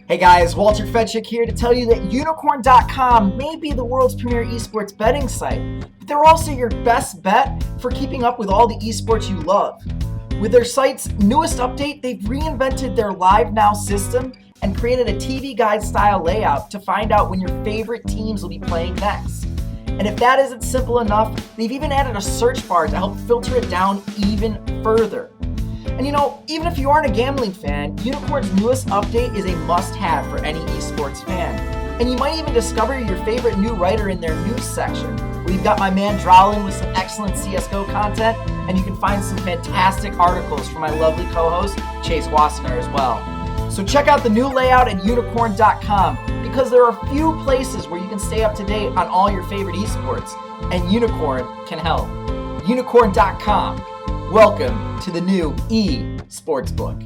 Hey guys, Walter Fedczuk here to tell you that Unicorn.com may be the world's premier esports betting site, but they're also your best bet for keeping up with all the esports you love. With their site's newest update, they've reinvented their Live Now system and created a TV guide style layout to find out when your favorite teams will be playing next. And if that isn't simple enough, they've even added a search bar to help filter it down even further. And even if you aren't a gambling fan, Unicorn's newest update is a must-have for any esports fan. And you might even discover your favorite new writer in their news section, where you've got my man Drowlin with some excellent CSGO content, and you can find some fantastic articles from my lovely co-host, Chase Wassenar, as well. So check out the new layout at Unicorn.com, because there are few places where you can stay up to date on all your favorite esports, and Unicorn can help. Unicorn.com. Welcome to the new eSportsbook.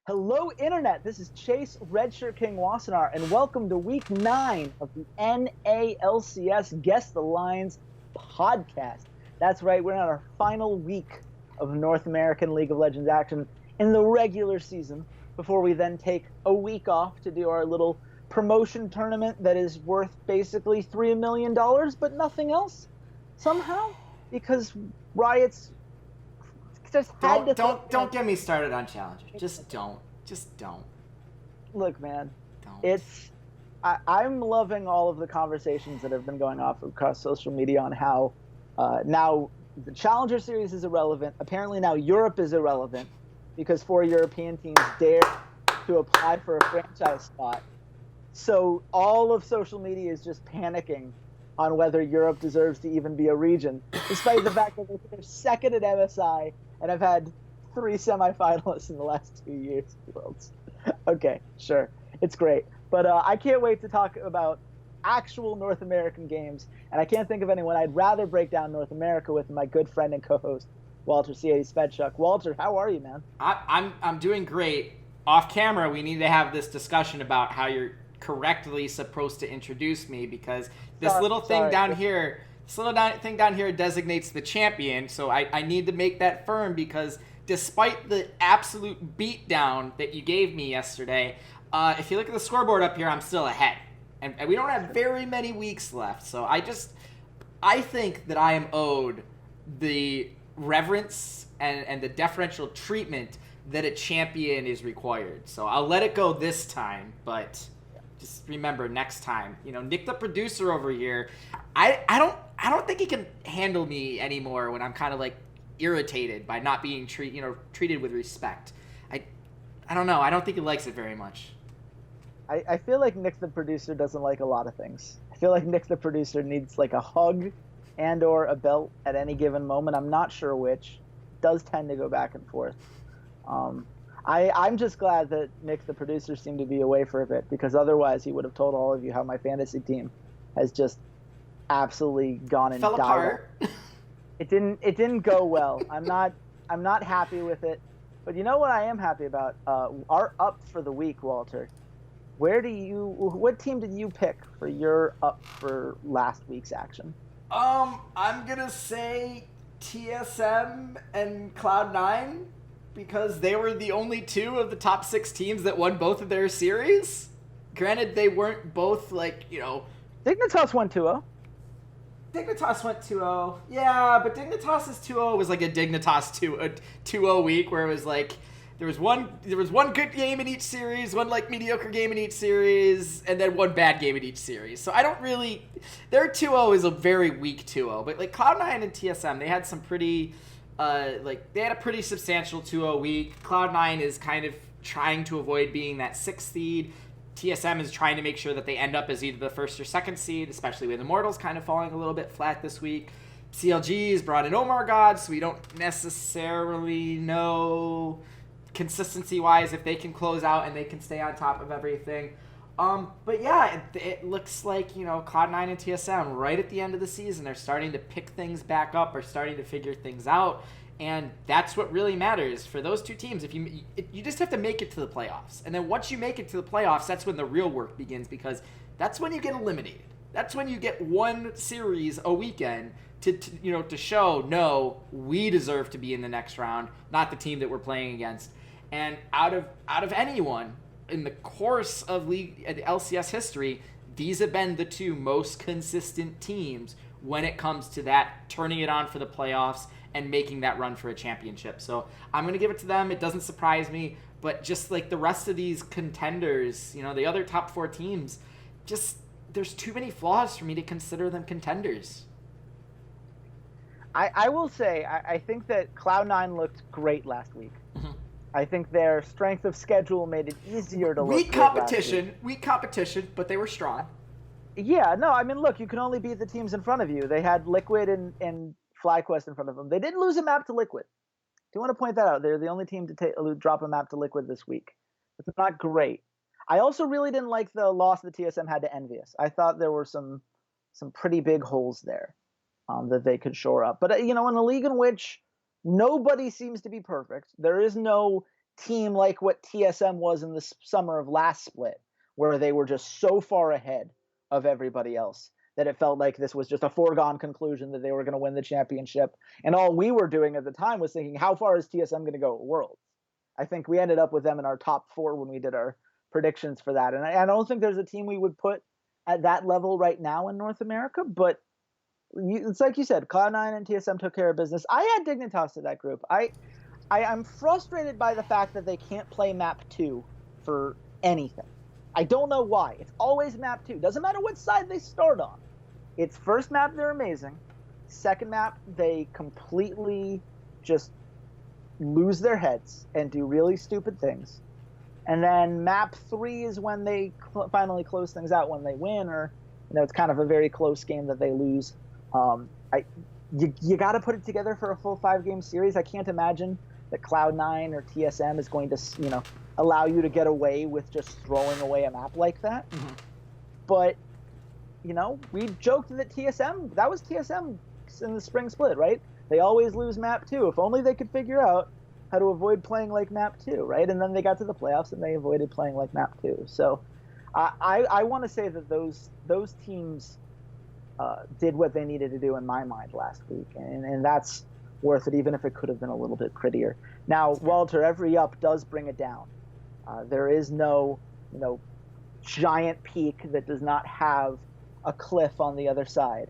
Hello, Internet. This is Chase RedShirtKing Wassenar, and welcome to Week 9 of the NALCS Guess the Lines podcast. That's right, we're in our final week of North American League of Legends action in the regular season, before we then take a week off to do our little promotion tournament that is worth basically $3 million, but nothing else, somehow, because Riot's just had to... Don't get me started on challenges. Just don't. Look, man, Don't. I'm loving all of the conversations that have been going off across social media on how now the Challenger Series is irrelevant. Apparently now Europe is irrelevant, because 4 European teams dare to apply for a franchise spot. So all of social media is just panicking on whether Europe deserves to even be a region, despite the fact that they're second at MSI and have had 3 semifinalists in the last 2 years. Worlds. Okay, sure. It's great. But I can't wait to talk about actual North American games, and I can't think of anyone I'd rather break down North America with than my good friend and co-host, Walter Ceades Fedczuk. Walter, how are you, man? I'm doing great. Off camera, we need to have this discussion about how you're correctly supposed to introduce me, because this little thing down here designates the champion. So I need to make that firm, because despite the absolute beatdown that you gave me yesterday, if you look at the scoreboard up here, I'm still ahead, and we don't have very many weeks left. So I think that I am owed the reverence and the deferential treatment that a champion is required. So I'll let it go this time, but just remember next time. Nick the producer over here, I don't think he can handle me anymore when I'm kind of like irritated by not being treated with respect. I don't know. I don't think he likes it very much. I feel like Nick the producer doesn't like a lot of things. I feel like Nick the producer needs like a hug and or a belt at any given moment. I'm not sure which. It does tend to go back and forth. I'm just glad that Nick the producer seemed to be away for a bit, because otherwise he would have told all of you how my fantasy team has just absolutely gone and Fell died. apart. It didn't go well. I'm not happy with it. But you know what I am happy about? Our up for the week, Walter. What team did you pick for your up for last week's action? I'm gonna say TSM and Cloud9, because they were the only 2 of the top 6 teams that won both of their series. Granted, they weren't both Dignitas won 2-0. Dignitas went 2-0. Yeah, but Dignitas' 2-0 was like a Dignitas 2-0 week, where it was like there was one good game in each series, one like mediocre game in each series, and then one bad game in each series. So I don't really... Their 2-0 is a very weak 2-0. But like Cloud9 and TSM, they had some pretty... they had a pretty substantial 2-0 week. Cloud9 is kind of trying to avoid being that 6th seed. TSM is trying to make sure that they end up as either the 1st or 2nd seed, especially with Immortals kind of falling a little bit flat this week. CLG has brought in Omar God, so we don't necessarily know consistency-wise if they can close out and they can stay on top of everything. But yeah, it looks like, Cloud9 and TSM right at the end of the season are starting to pick things back up, are starting to figure things out. And that's what really matters for those 2 teams. If you just have to make it to the playoffs. And then once you make it to the playoffs, that's when the real work begins, because that's when you get eliminated. That's when you get one series a weekend to show, no, we deserve to be in the next round, not the team that we're playing against. And out of anyone in the course of LCS history, these have been the two most consistent teams when it comes to that, turning it on for the playoffs and making that run for a championship. So I'm going to give it to them. It doesn't surprise me, but just like the rest of these contenders, the other top 4 teams, just there's too many flaws for me to consider them contenders. I will say, I think that Cloud9 looked great last week. Mm-hmm. I think their strength of schedule made it easier to look weak competition, but they were strong. Yeah, no, I mean, look, you can only beat the teams in front of you. They had Liquid and FlyQuest in front of them. They didn't lose a map to Liquid. Do you want to point that out? They're the only team to drop a map to Liquid this week. It's not great. I also really didn't like the loss that TSM had to Envious. I thought there were some pretty big holes there that they could shore up. But, in a league in which nobody seems to be perfect, there is no team like what TSM was in the summer of last split, where they were just so far ahead of everybody else that it felt like this was just a foregone conclusion that they were going to win the championship. And all we were doing at the time was thinking, how far is TSM going to go at Worlds? I think we ended up with them in our top 4 when we did our predictions for that. And I don't think there's a team we would put at that level right now in North America, but it's like you said, Cloud9 and TSM took care of business. I had Dignitas to that group. I'm frustrated by the fact that they can't play map 2 for anything. I don't know why. It's always map 2. Doesn't matter what side they start on. It's first map, they're amazing. Second map, they completely just lose their heads and do really stupid things. And then map 3 is when they finally close things out, when they win, or it's kind of a very close game that they lose. You got to put it together for a full 5-game series. I can't imagine that Cloud9 or TSM is going to, allow you to get away with just throwing away a map like that. Mm-hmm. But, we joked that that was TSM in the spring split, right? They always lose map 2. If only they could figure out how to avoid playing like map 2, right? And then they got to the playoffs and they avoided playing like map 2. So I want to say that those teams did what they needed to do in my mind last week. And that's worth it, even if it could have been a little bit prettier. Now, Walter, every up does bring it down. There is no, giant peak that does not have a cliff on the other side.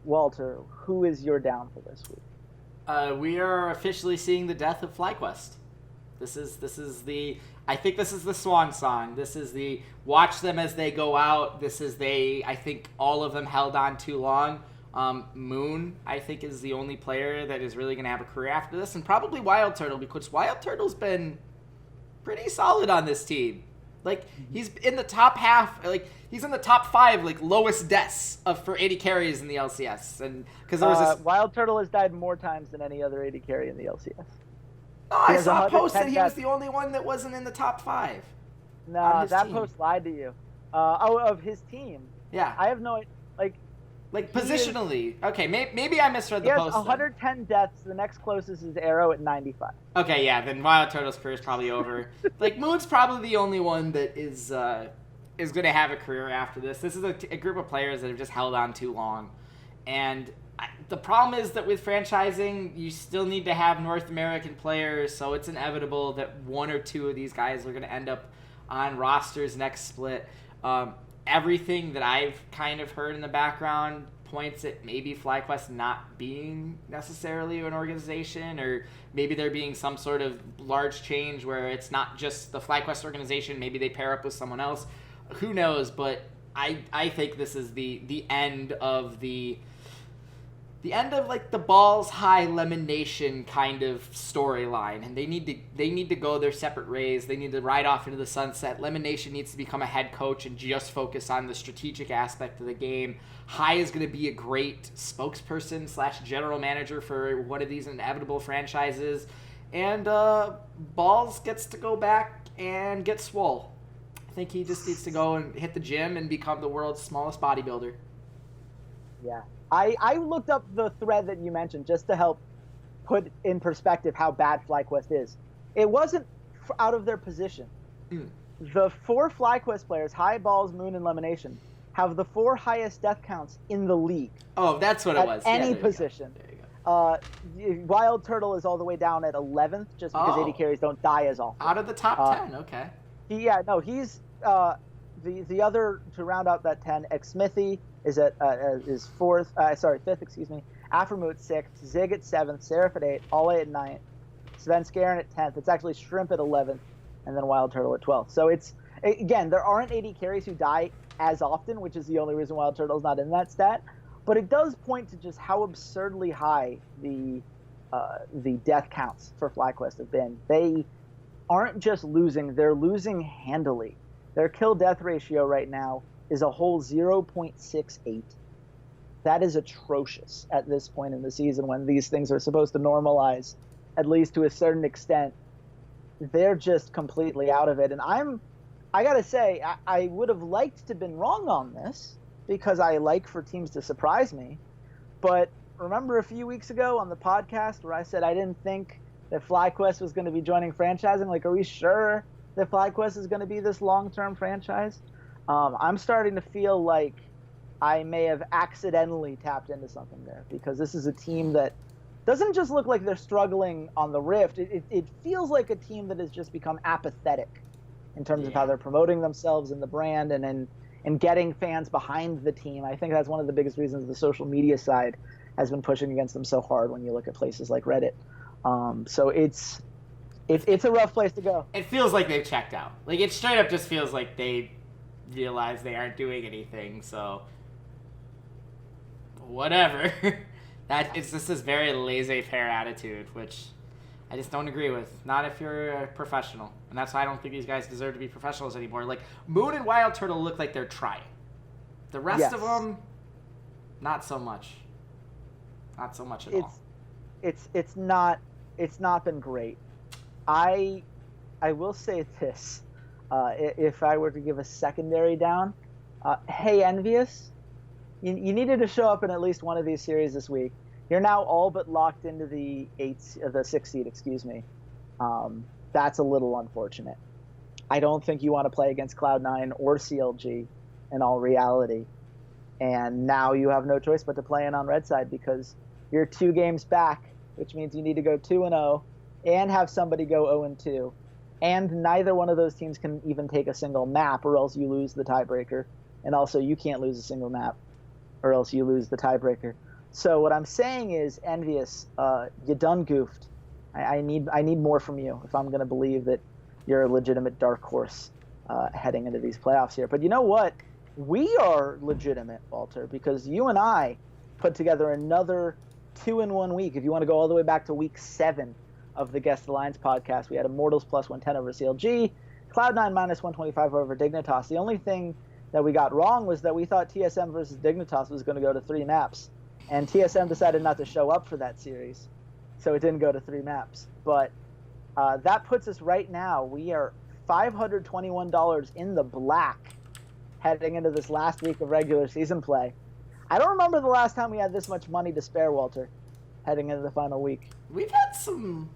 Walter, who is your down for this week? We are officially seeing the death of FlyQuest. I think this is the swan song. This is the watch them as they go out. I think all of them held on too long. Moon, I think, is the only player that is really going to have a career after this, and probably Wild Turtle, because Wild Turtle's been pretty solid on this team. Like, he's in the top half, he's in the top 5, lowest deaths for 80 carries in the LCS. And because there was this... Wild Turtle has died more times than any other 80 carry in the LCS. Oh, I saw a post that he was the only one that wasn't in the top 5. No, that post lied to you. Of his team. Yeah. I have no... positionally. Okay, maybe I misread the post. He has 110 deaths. The next closest is Arrow at 95. Okay, yeah, then Wild Turtle's career is probably over. Moon's probably the only one that is going to have a career after this. This is a group of players that have just held on too long. And the problem is that with franchising, you still need to have North American players, so it's inevitable that one or two of these guys are going to end up on rosters next split. Everything that I've kind of heard in the background points at maybe FlyQuest not being necessarily an organization, or maybe there being some sort of large change where it's not just the FlyQuest organization. Maybe they pair up with someone else. Who knows? But I think this is the end of the Balls High Lemon Nation kind of storyline, and they need to go their separate ways. They need to ride off into the sunset. Lemon Nation needs to become a head coach and just focus on the strategic aspect of the game. High is going to be a great spokesperson / general manager for one of these inevitable franchises, and Balls gets to go back and get swole. I think he just needs to go and hit the gym and become the world's smallest bodybuilder. Yeah. I looked up the thread that you mentioned just to help put in perspective how bad FlyQuest is. It wasn't out of their position. The 4 FlyQuest players, High, Balls, Moon, and Lemonation, have the 4 highest death counts in the league. Oh, that's what it was. Any position. There you go. Wild Turtle is all the way down at 11th, just because AD carries don't die as often. Out of the top 10, okay. He's the other to round out that 10. Xsmithy is at is 5th, excuse me. Aphromoo at 6th, Zig at 7th, Seraph at 8th, Ole at 9th, Sven Skaren at 10th. It's actually Shrimp at 11th, and then Wild Turtle at 12th. So it's, again, there aren't AD carries who die as often, which is the only reason Wild Turtle's not in that stat. But it does point to just how absurdly high the death counts for FlyQuest have been. They aren't just losing, they're losing handily. Their kill-death ratio right now is a whole 0.68. That is atrocious at this point in the season when these things are supposed to normalize, at least to a certain extent. They're just completely out of it. And I got to say, I would have liked to have been wrong on this because I like for teams to surprise me. But remember a few weeks ago on the podcast where I said I didn't think that FlyQuest was going to be joining franchising? Like, are we sure that FlyQuest is going to be this long-term franchise? I'm starting to feel like I may have accidentally tapped into something there, because this is a team that doesn't just look like they're struggling on the Rift. It feels like a team that has just become apathetic in terms of how they're promoting themselves and the brand and getting fans behind the team. I think that's one of the biggest reasons the social media side has been pushing against them so hard when you look at places like Reddit. So it's a rough place to go. It feels like they've checked out. Like, it straight up just feels like they realize they aren't doing anything, so whatever. It's just this very laissez-faire attitude, which I just don't agree with. Not if you're a professional. And that's why I don't think these guys deserve to be professionals anymore. Like, Moon and Wild Turtle look like they're trying. The rest of them, not so much. Not so much at all. It's not been great. I will say this. If I were to give a secondary down, hey, Envious, you needed to show up in at least one of these series this week. You're now all but locked into the 6th seed, excuse me. That's a little unfortunate. I don't think you want to play against Cloud9 or CLG in all reality. And now you have no choice but to play in on Red side, because you're 2 games back, which means you need to go 2-0 and have somebody go 0-2. And neither one of those teams can even take a single map, or else you lose the tiebreaker. And also, you can't lose a single map, or else you lose the tiebreaker. So what I'm saying is, Envious, you done goofed. I need more from you if I'm going to believe that you're a legitimate dark horse heading into these playoffs here. But you know what? We are legitimate, Walter, because you and I put together another 2-in-1 week. If you want to go all the way back to week 7 of the Guest Alliance podcast, we had Immortals plus 110 over CLG, Cloud9 minus 125 over Dignitas. The only thing that we got wrong was that we thought TSM versus Dignitas was going to go to 3 maps. And TSM decided not to show up for that series, so it didn't go to 3 maps. But that puts us right now, we are $521 in the black heading into this last week of regular season play. I don't remember the last time we had this much money to spare, Walter, heading into the final week. We've had some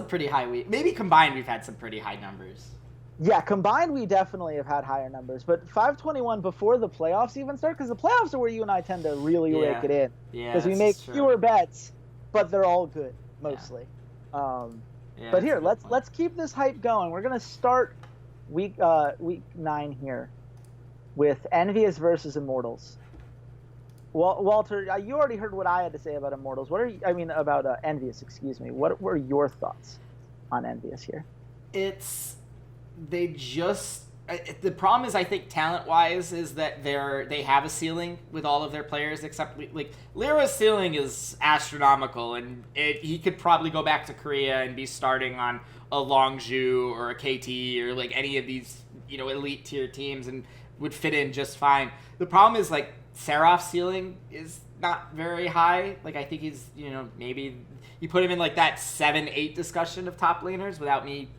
pretty high maybe combined we've had some pretty high numbers. Yeah, combined we definitely have had higher numbers, but 521 before the playoffs even start, because the playoffs are where you and I tend to really rake it in. Yeah, because we make fewer bets, but they're all good mostly. But here, let's keep this hype going. We're gonna start week 9 here with Envious versus Immortals. Walter, you already heard what I had to say about Immortals. About Envious, excuse me. What were your thoughts on Envious here? The problem is, I think talent-wise, is that they have a ceiling with all of their players, except like Lyra's ceiling is astronomical, and he could probably go back to Korea and be starting on a Longzhu or a KT or like any of these elite tier teams and would fit in just fine. The problem is like Seraph's ceiling is not very high. Like, I think he's maybe you put him in like that 7-8 discussion of top laners without me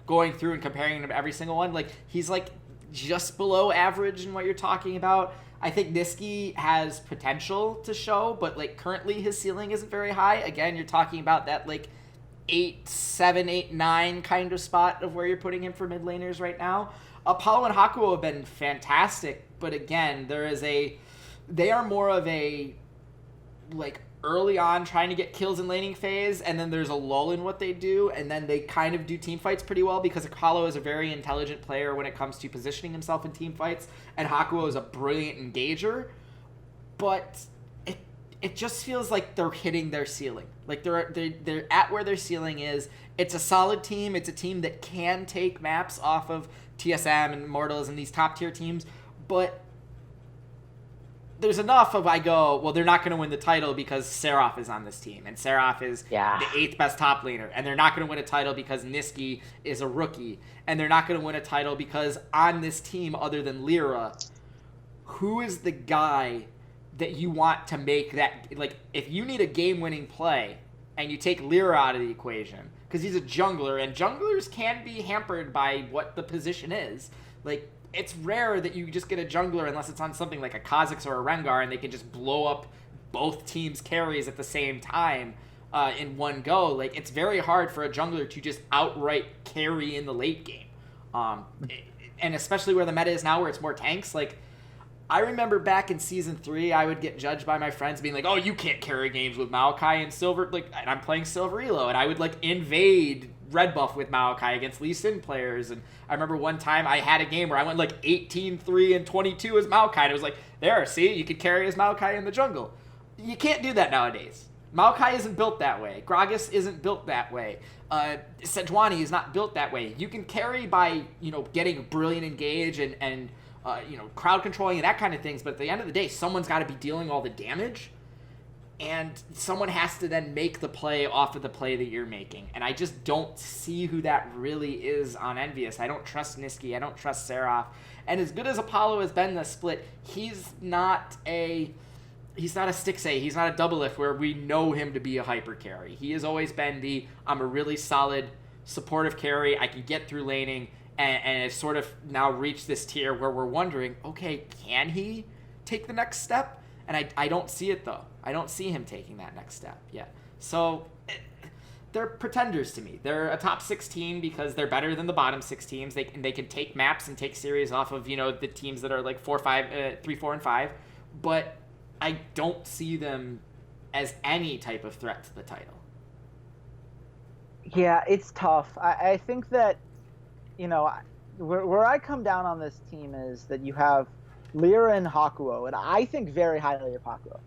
going through and comparing him to every single one. Like, he's like just below average in what you're talking about. I think Niski has potential to show, but like currently his ceiling isn't very high. Again, you're talking about that like 8, 7, 8, 9 kind of spot of where you're putting him for mid laners right now. Apollo and Hakuo have been fantastic, but again, they are more of a, like, early on trying to get kills in laning phase, and then there's a lull in what they do, and then they kind of do team fights pretty well because Apollo is a very intelligent player when it comes to positioning himself in team fights, and Hakuo is a brilliant engager, but it just feels like they're hitting their ceiling. Like they're at where their ceiling is. It's a solid team. It's a team that can take maps off of TSM and Immortals and these top tier teams, but there's enough of I go, well, they're not going to win the title because Seraph is on this team, and Seraph is the 8th best top laner, and they're not going to win a title because Niski is a rookie, and they're not going to win a title because on this team, other than Lyra, who is the guy that you want to make that, like, if you need a game-winning play and you take Lyra out of the equation, because he's a jungler, and junglers can be hampered by what the position is, like, it's rare that you just get a jungler unless it's on something like a Kha'Zix or a Rengar and they can just blow up both teams' carries at the same time in one go. Like, it's very hard for a jungler to just outright carry in the late game. And especially where the meta is now where it's more tanks. Like, I remember back in Season 3, I would get judged by my friends being like, oh, you can't carry games with Maokai and Silver. Like, and I'm playing Silver Elo, and I would, like, invade red buff with Maokai against Lee Sin players. And I remember one time I had a game where I went like 18-3 and 22 as Maokai, and it was like, there, see, you could carry as Maokai in the jungle. You can't do that nowadays. Maokai isn't built that way. Gragas isn't built that way. Sejuani is not built that way. You can carry by, getting a brilliant engage and crowd controlling and that kind of things, but at the end of the day, someone's got to be dealing all the damage, and someone has to then make the play off of the play that you're making. And I just don't see who that really is on Envious. I don't trust Niski. I don't trust Seraph. And as good as Apollo has been this split, he's not a Stixxay. He's not a double lift where we know him to be a hyper carry. He has always been I'm a really solid supportive carry. I can get through laning, and it's sort of now reached this tier where we're wondering, okay, can he take the next step? And I don't see it, though. I don't see him taking that next step yet. So they're pretenders to me. They're a top 6 team because they're better than the bottom 6 teams. They can take maps and take series off of, the teams that are like 3, 4, and 5. But I don't see them as any type of threat to the title. Yeah, it's tough. I think that, where I come down on this team is that you have Lyra and Hakuo, and I think very highly of Hakuo.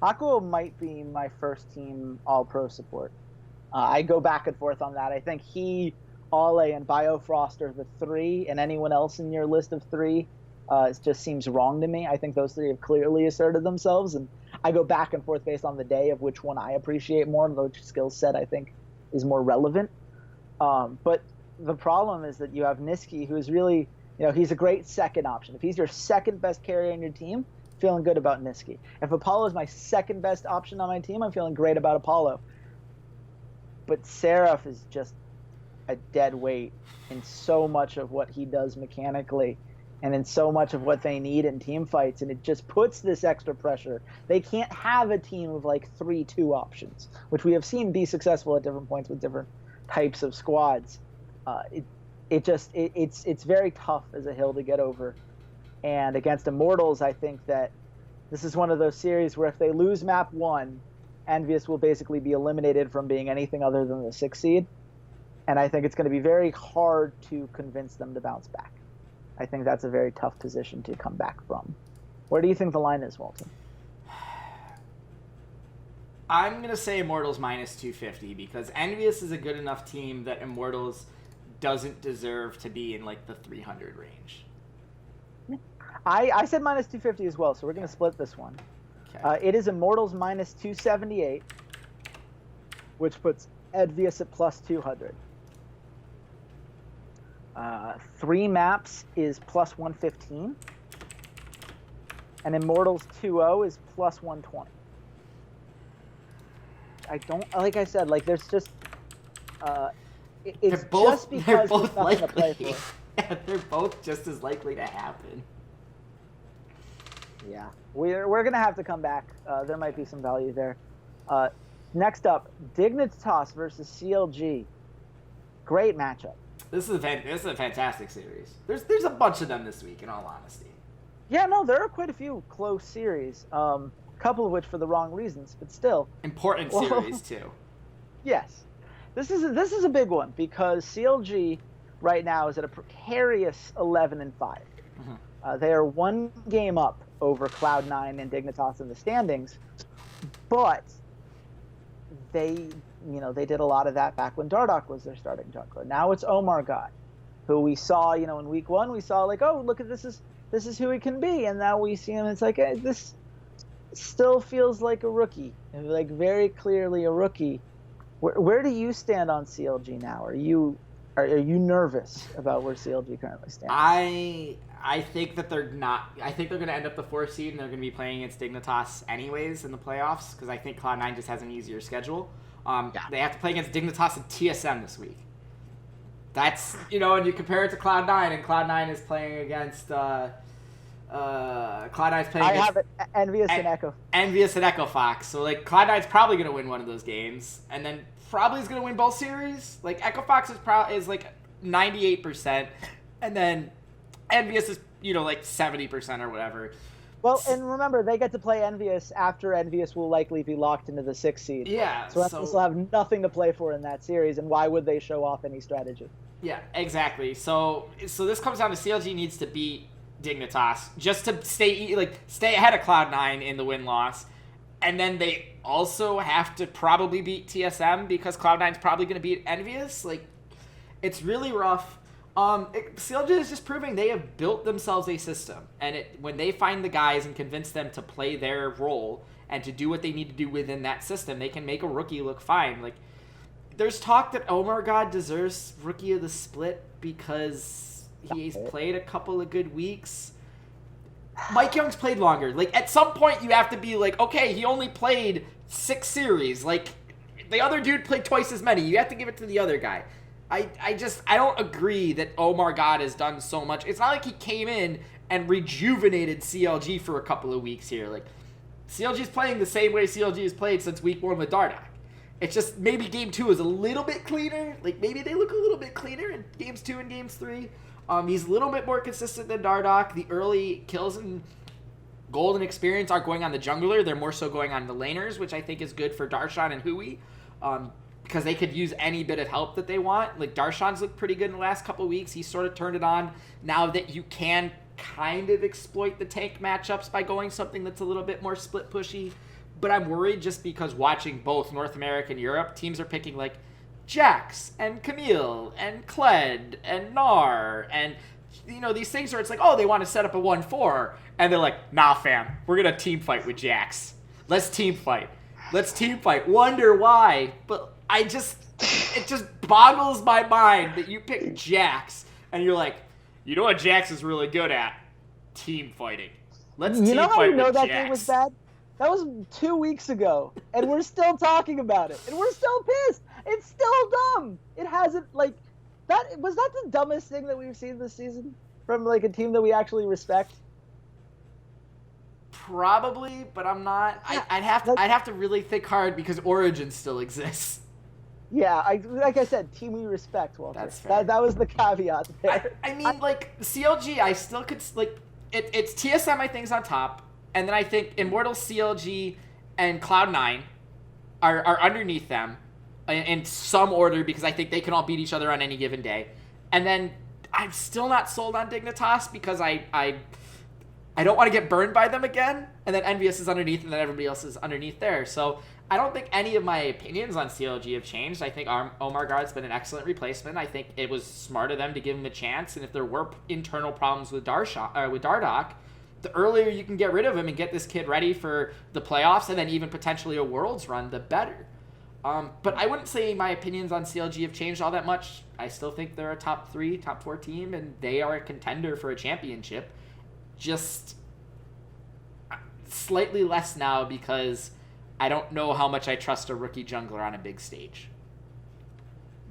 Hakuo might be my first team all-pro support. I go back and forth on that. I think he, Ale, and Biofrost are the 3, and anyone else in your list of 3 it just seems wrong to me. I think those 3 have clearly asserted themselves, and I go back and forth based on the day of which one I appreciate more, and which skill set I think is more relevant. But the problem is that you have Niski, who is really, he's a great second option. If he's your second best carrier on your team, feeling good about Niski. If Apollo is my second best option on my team, I'm feeling great about Apollo. But Seraph is just a dead weight in so much of what he does mechanically and in so much of what they need in team fights, and it just puts this extra pressure. They can't have a team of like 3-2 options, which we have seen be successful at different points with different types of squads. It's very tough as a hill to get over. And against Immortals, I think that this is one of those series where if they lose map 1, Envious will basically be eliminated from being anything other than the 6th seed. And I think it's going to be very hard to convince them to bounce back. I think that's a very tough position to come back from. Where do you think the line is, Walter? I'm going to say Immortals minus 250 because Envious is a good enough team that Immortals doesn't deserve to be in like the 300 range. I said minus 250 as well, so we're going to split this one. Okay. It is Immortals minus 278, which puts Envious at plus 200. 3 maps is plus 115, and Immortals 2-0 is plus 120. I don't, like I said, like there's just, it's just because there's nothing to play for. Yeah, they're both just as likely to happen. Yeah, we're gonna have to come back. There might be some value there. Next up, Dignitas versus CLG. Great matchup. This is a fantastic series. There's a bunch of them this week, in all honesty. Yeah, no, there are quite a few close series. A couple of which for the wrong reasons, but still Important series too. Yes, this is a big one because CLG right now is at a precarious 11-5. Mm-hmm. They are one game up over Cloud9 and Dignitas in the standings, but they did a lot of that back when Dardoch was their starting jungler. Now it's Omar God, who we saw, in week 1, we saw like, oh, look at this is who he can be, and now we see him. It's like this still feels like a rookie, like very clearly a rookie. Where do you stand on CLG now? Are you nervous about where CLG currently stands? I think that they're not. I think they're going to end up the 4th seed, and they're going to be playing against Dignitas anyways in the playoffs because I think Cloud9 just has an easier schedule. They have to play against Dignitas and TSM this week. That's, and you compare it to Cloud9, and Cloud9 is playing against Cloud9's playing against... I have it, Envious and Echo. Envious and Echo Fox. So, Cloud9's probably going to win one of those games, and then probably is going to win both series. Echo Fox is 98%, and then Envious is, 70% or whatever. Well, and remember, they get to play Envious after Envious will likely be locked into the 6th seed. Yeah. So Envious will have nothing to play for in that series, and why would they show off any strategy? Yeah, exactly. So this comes down to CLG needs to beat Dignitas just to stay ahead of Cloud9 in the win-loss. And then they also have to probably beat TSM because Cloud9's probably going to beat Envious. It's really rough. CLG is just proving they have built themselves a system. And when they find the guys and convince them to play their role and to do what they need to do within that system, they can make a rookie look fine. There's talk that Omar God deserves Rookie of the Split because he's played a couple of good weeks. Mike Young's played longer. At some point, you have to be okay, he only played 6 series. The other dude played twice as many. You have to give it to the other guy. I don't agree that Omar God has done so much. It's not like he came in and rejuvenated CLG for a couple of weeks here. CLG's playing the same way CLG has played since week 1 with Dardoch. It's just maybe game 2 is a little bit cleaner. Maybe they look a little bit cleaner in games 2 and games 3. He's a little bit more consistent than Dardoch. The early kills and gold and experience aren't going on the jungler. They're more so going on the laners, which I think is good for Darshan and Hui. Because they could use any bit of help that they want. Darshan's looked pretty good in the last couple of weeks. He sort of turned it on now that you can kind of exploit the tank matchups by going something that's a little bit more split pushy. But I'm worried just because watching both North America and Europe, teams are picking Jax and Camille and Kled and Gnar and these things where it's they want to set up a 1-4 and they're like, nah fam, we're gonna team fight with Jax. Let's team fight. Wonder why, but it just boggles my mind that you pick Jax and you're like, what Jax is really good at? Team fighting. Let's team fight with Jax. You know how we know that game was bad? That was 2 weeks ago, and we're still talking about it, and we're still pissed. It's still dumb. It hasn't that was that the dumbest thing that we've seen this season from a team that we actually respect. Probably, but I'm not. I'd have to really think hard because Origin still exists. Yeah, like I said, team we respect, Walter. That's fair. That was the caveat there. I mean, CLG, I still could it's TSM. I think is on top. And then I think Immortal, CLG, and Cloud9 are underneath them in some order because I think they can all beat each other on any given day. And then I'm still not sold on Dignitas because I don't want to get burned by them again. And then Envious is underneath and then everybody else is underneath there. So I don't think any of my opinions on CLG have changed. I think Omar Guard's been an excellent replacement. I think it was smart of them to give him a chance. And if there were internal problems with Dardoch, the earlier you can get rid of him and get this kid ready for the playoffs and then even potentially a Worlds run, the better. But I wouldn't say my opinions on CLG have changed all that much. I still think they're a top 3, top 4 team, and they are a contender for a championship. Just slightly less now because I don't know how much I trust a rookie jungler on a big stage.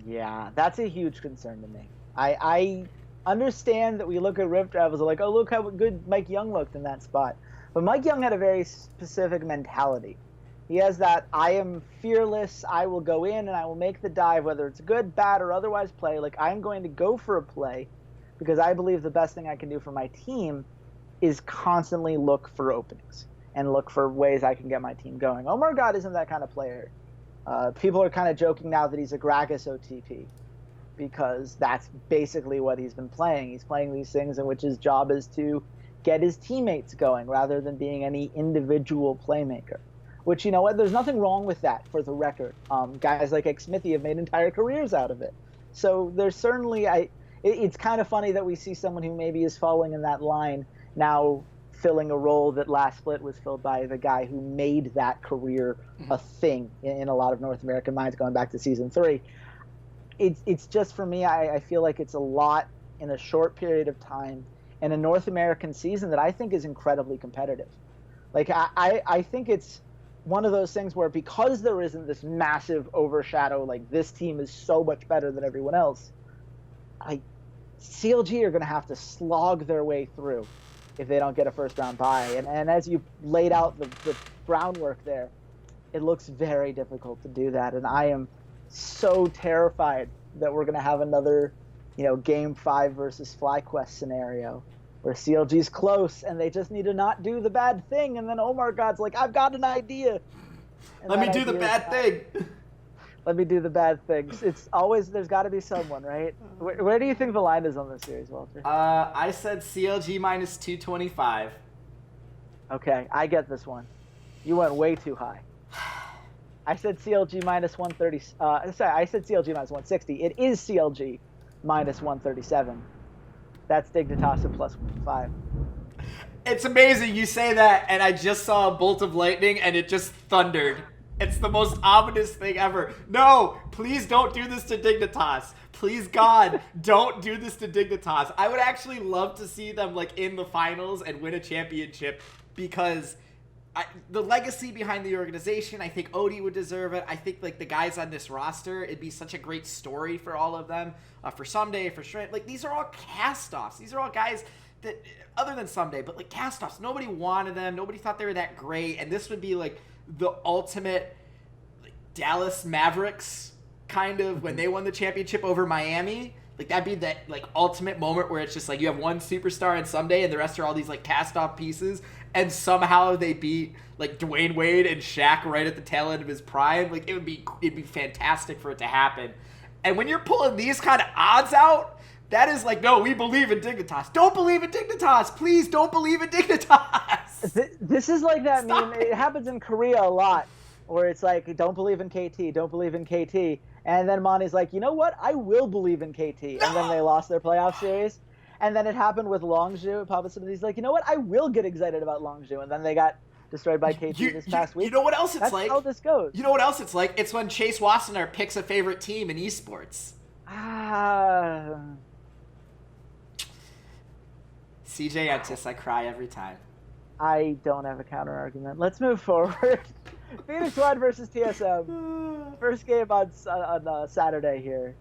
Yeah, that's a huge concern to me. I understand that we look at Rift Rivals and oh, look how good Mike Young looked in that spot. But Mike Young had a very specific mentality. He has that I am fearless, I will go in and I will make the dive, whether it's good, bad, or otherwise play. Like, I'm going to go for a play because I believe the best thing I can do for my team is constantly look for openings and look for ways I can get my team going. Omar God isn't that kind of player. People are kind of joking now that he's a Gragas OTP because that's basically what he's been playing. He's playing these things in which his job is to get his teammates going rather than being any individual playmaker. Which, you know what, there's nothing wrong with that, for the record. Guys like Xmithy have made entire careers out of it. So there's certainly, it's kind of funny that we see someone who maybe is falling in that line now filling a role that last split was filled by the guy who made that career a thing in a lot of North American minds going back to season 3. It's just, for me, I feel like it's a lot in a short period of time in a North American season that I think is incredibly competitive. Like, I think it's one of those things where, because there isn't this massive overshadow, like this team is so much better than everyone else, CLG are going to have to slog their way through if they don't get a first round bye. And as you laid out the groundwork there, it looks very difficult to do that. And I am so terrified that we're going to have another, Game 5 versus FlyQuest scenario where CLG's close and they just need to not do the bad thing, and then Omar God's like, I've got an idea. Let me do the bad thing. Let me do the bad things. It's always, there's got to be someone, right? Where do you think the line is on this series, Walter? I said CLG minus 225. Okay, I get this one. You went way too high. I said CLG minus 130. I said CLG minus 160. It is CLG minus 137. That's Dignitas at plus 5. It's amazing you say that, and I just saw a bolt of lightning, and it just thundered. It's the most ominous thing ever. No, please don't do this to Dignitas. Please, God, don't do this to Dignitas. I would actually love to see them in the finals and win a championship, because the legacy behind the organization, I think Odie would deserve it. I think the guys on this roster, it'd be such a great story for all of them. For Someday, for Shrimp, these are all cast-offs. These are all guys that, other than Someday, but cast-offs. Nobody wanted them. Nobody thought they were that great. And this would be the ultimate Dallas Mavericks kind of when they won the championship over Miami. That'd be that ultimate moment where it's just you have one superstar in Someday and the rest are all these cast-off pieces, and somehow they beat Dwayne Wade and Shaq right at the tail end of his prime. It'd be fantastic for it to happen. And when you're pulling these kind of odds out, that is no, we believe in Dignitas. Don't believe in Dignitas. Please don't believe in Dignitas. This is like that meme. It happens in Korea a lot, where it's don't believe in KT, don't believe in KT. And then Monty's like, you know what? I will believe in KT. No! And then they lost their playoff series. And then it happened with Longzhu. Papa said, he's like, you know what? I will get excited about Longzhu. And then they got destroyed by KT this past week. You know what else it's That's like? That's how this goes. You know what else it's like? It's when Chase Wassenar picks a favorite team in esports. CJ Entis, I cry every time. I don't have a counter argument. Let's move forward. Phoenix One versus TSM. First game on Saturday here.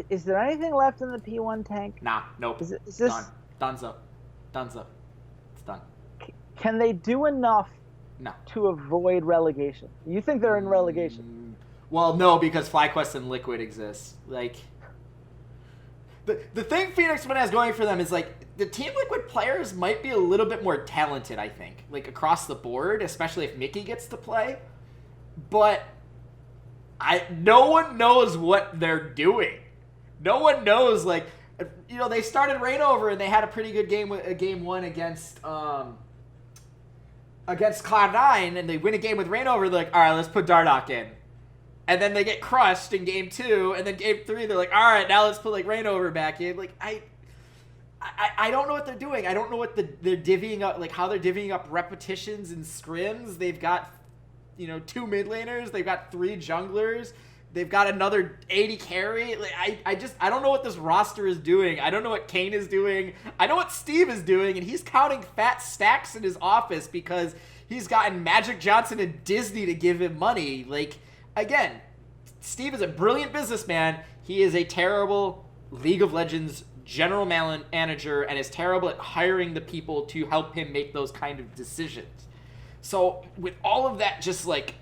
Is there anything left in the P1 tank? Nah, nope. Is this done? Dunzo. It's done. Can they do enough No. to avoid relegation? You think they're in relegation? Well, no, because FlyQuest and Liquid exists. The thing Phoenix One has going for them is the Team Liquid players might be a little bit more talented, I think, across the board, especially if Mickey gets to play. But no one knows what they're doing. No one knows, they started Rainover and they had a pretty good game 1 against Cloud9, and they win a game with Rainover. They're all right, let's put Dardoch in. And then they get crushed in game 2, and then game 3, they're all right, now let's put Rainover back in. I don't know what they're doing. I don't know what they're divvying up, how they're divvying up repetitions and scrims. They've got, 2 mid laners. They've got 3 junglers. They've got another 80 carry. I don't know what this roster is doing. I don't know what Kane is doing. I know what Steve is doing, and he's counting fat stacks in his office because he's gotten Magic Johnson and Disney to give him money. Again, Steve is a brilliant businessman. He is a terrible League of Legends general manager and is terrible at hiring the people to help him make those kind of decisions. So with all of that just like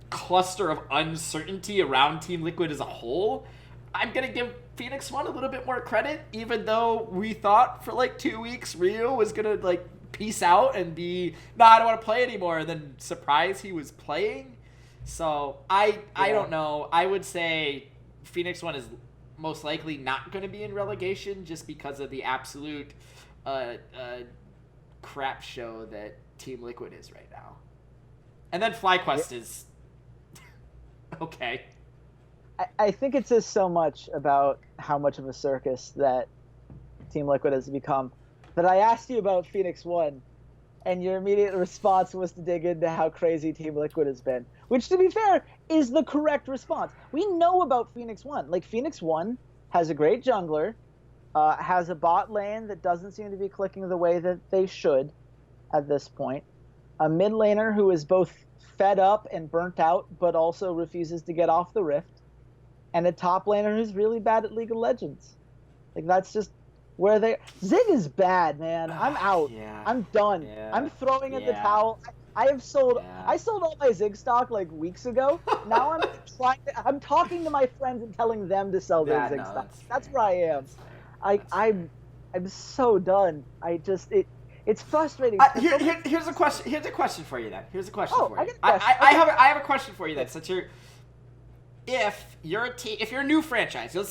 cluster of uncertainty around Team Liquid as a whole, I'm going to give Phoenix One a little bit more credit, even though we thought for like 2 weeks Rio was going to like peace out and be, no, I don't want to play anymore, and then surprise he was playing. So I don't know. I would say Phoenix One is most likely not going to be in relegation just because of the absolute crap show that Team Liquid is right now. And then FlyQuest is okay. I think it says so much about how much of a circus that Team Liquid has become that I asked you about Phoenix One, and your immediate response was to dig into how crazy Team Liquid has been, which, to be fair, is the correct response. We know about Phoenix One. Like, Phoenix One has a great jungler, has a bot lane that doesn't seem to be clicking the way that they should at this point, a mid laner who is both fed up and burnt out, but also refuses to get off the rift, and a top laner who's really bad at League of Legends. Like, that's just where they... Zig is bad, man. I'm out. Yeah. I'm done. Yeah. I'm throwing in the Yeah. towel. I have sold... Yeah. I sold all my Zig stock like weeks ago. Now I'm talking to my friends and telling them to sell their Zig stock. That's where I am. I'm so done. It's frustrating. Here's a question. Here's a question for you then. Here's a question for you. I get a question. I have a question for you then. Since if you're a team, if you're a new franchise, let's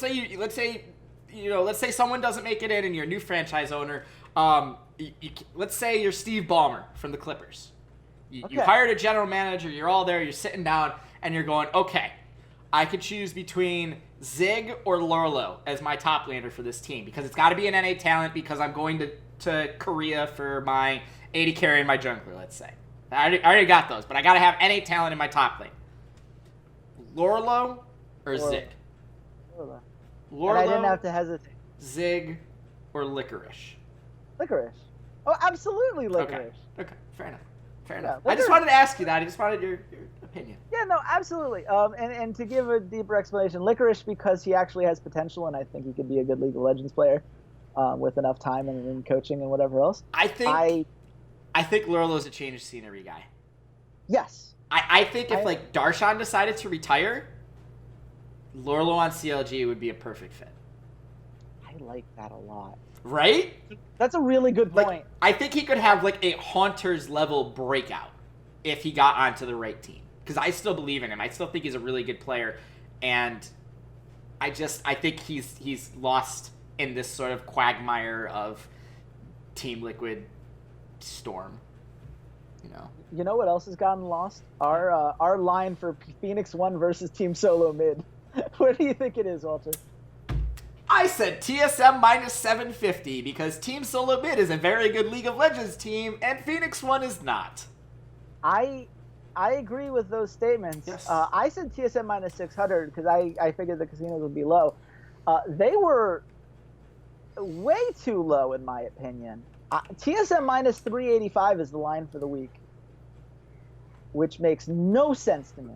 say someone doesn't make it in and you're a new franchise owner. Let's say you're Steve Ballmer from the Clippers. You hired a general manager. You're all there. You're sitting down and you're going, okay, I could choose between Zig or Lorlo as my top laner for this team because it's got to be an NA talent because I'm going to Korea for my AD carry and my jungler, let's say. I already got those, but I got to have NA talent in my top lane. Lorlo or Zig? Lorlo. And I didn't have to hesitate. Zig or Licorice? Licorice. Oh, absolutely Licorice. Okay. Fair enough. Yeah, I just wanted to ask you that. I just wanted your opinion. Yeah, no, absolutely. And to give a deeper explanation, Licorice because he actually has potential, and I think he could be a good League of Legends player with enough time and coaching and whatever else. I think Lorlo's a change of scenery guy. Yes. I think if like Darshan decided to retire, Lorlo on CLG would be a perfect fit. I like that a lot. Right? That's a really good point. Like, I think he could have like a Haunters level breakout if he got onto the right team. Because I still believe in him. I still think he's a really good player, and I think he's lost in this sort of quagmire of Team Liquid storm. You know what else has gotten lost? Our line for Phoenix One versus Team Solo Mid. What do you think it is, Walter? I said TSM minus 750 because Team Solo Mid is a very good League of Legends team, and Phoenix One is not. I agree with those statements. Yes. I said TSM minus 600 because I figured the casinos would be low. They were way too low, in my opinion. TSM minus 385 is the line for the week, which makes no sense to me.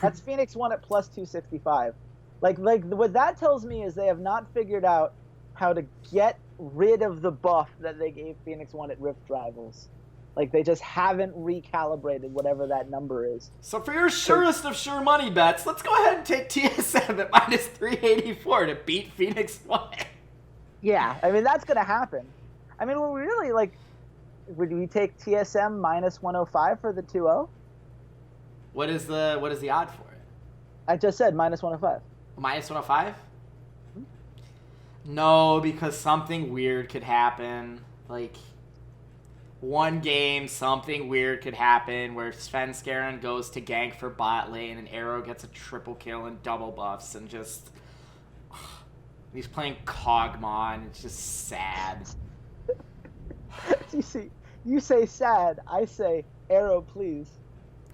That's Phoenix One at plus 265. Like what that tells me is they have not figured out how to get rid of the buff that they gave Phoenix One at Rift Rivals. Like, they just haven't recalibrated whatever that number is. So for your surest of sure money bets, let's go ahead and take TSM at minus 384 to beat Phoenix One. Yeah, I mean, that's going to happen. I mean, we're really, like, would we take TSM minus 105 for the 2-0? What is the odd for it? I just said minus 105. Minus 105? No, because something weird could happen. Like, one game, something weird could happen where Svenskeren goes to gank for bot lane and Arrow gets a triple kill and double buffs and just... He's playing Kog'Maw and it's just sad. You say sad, I say, Arrow, please.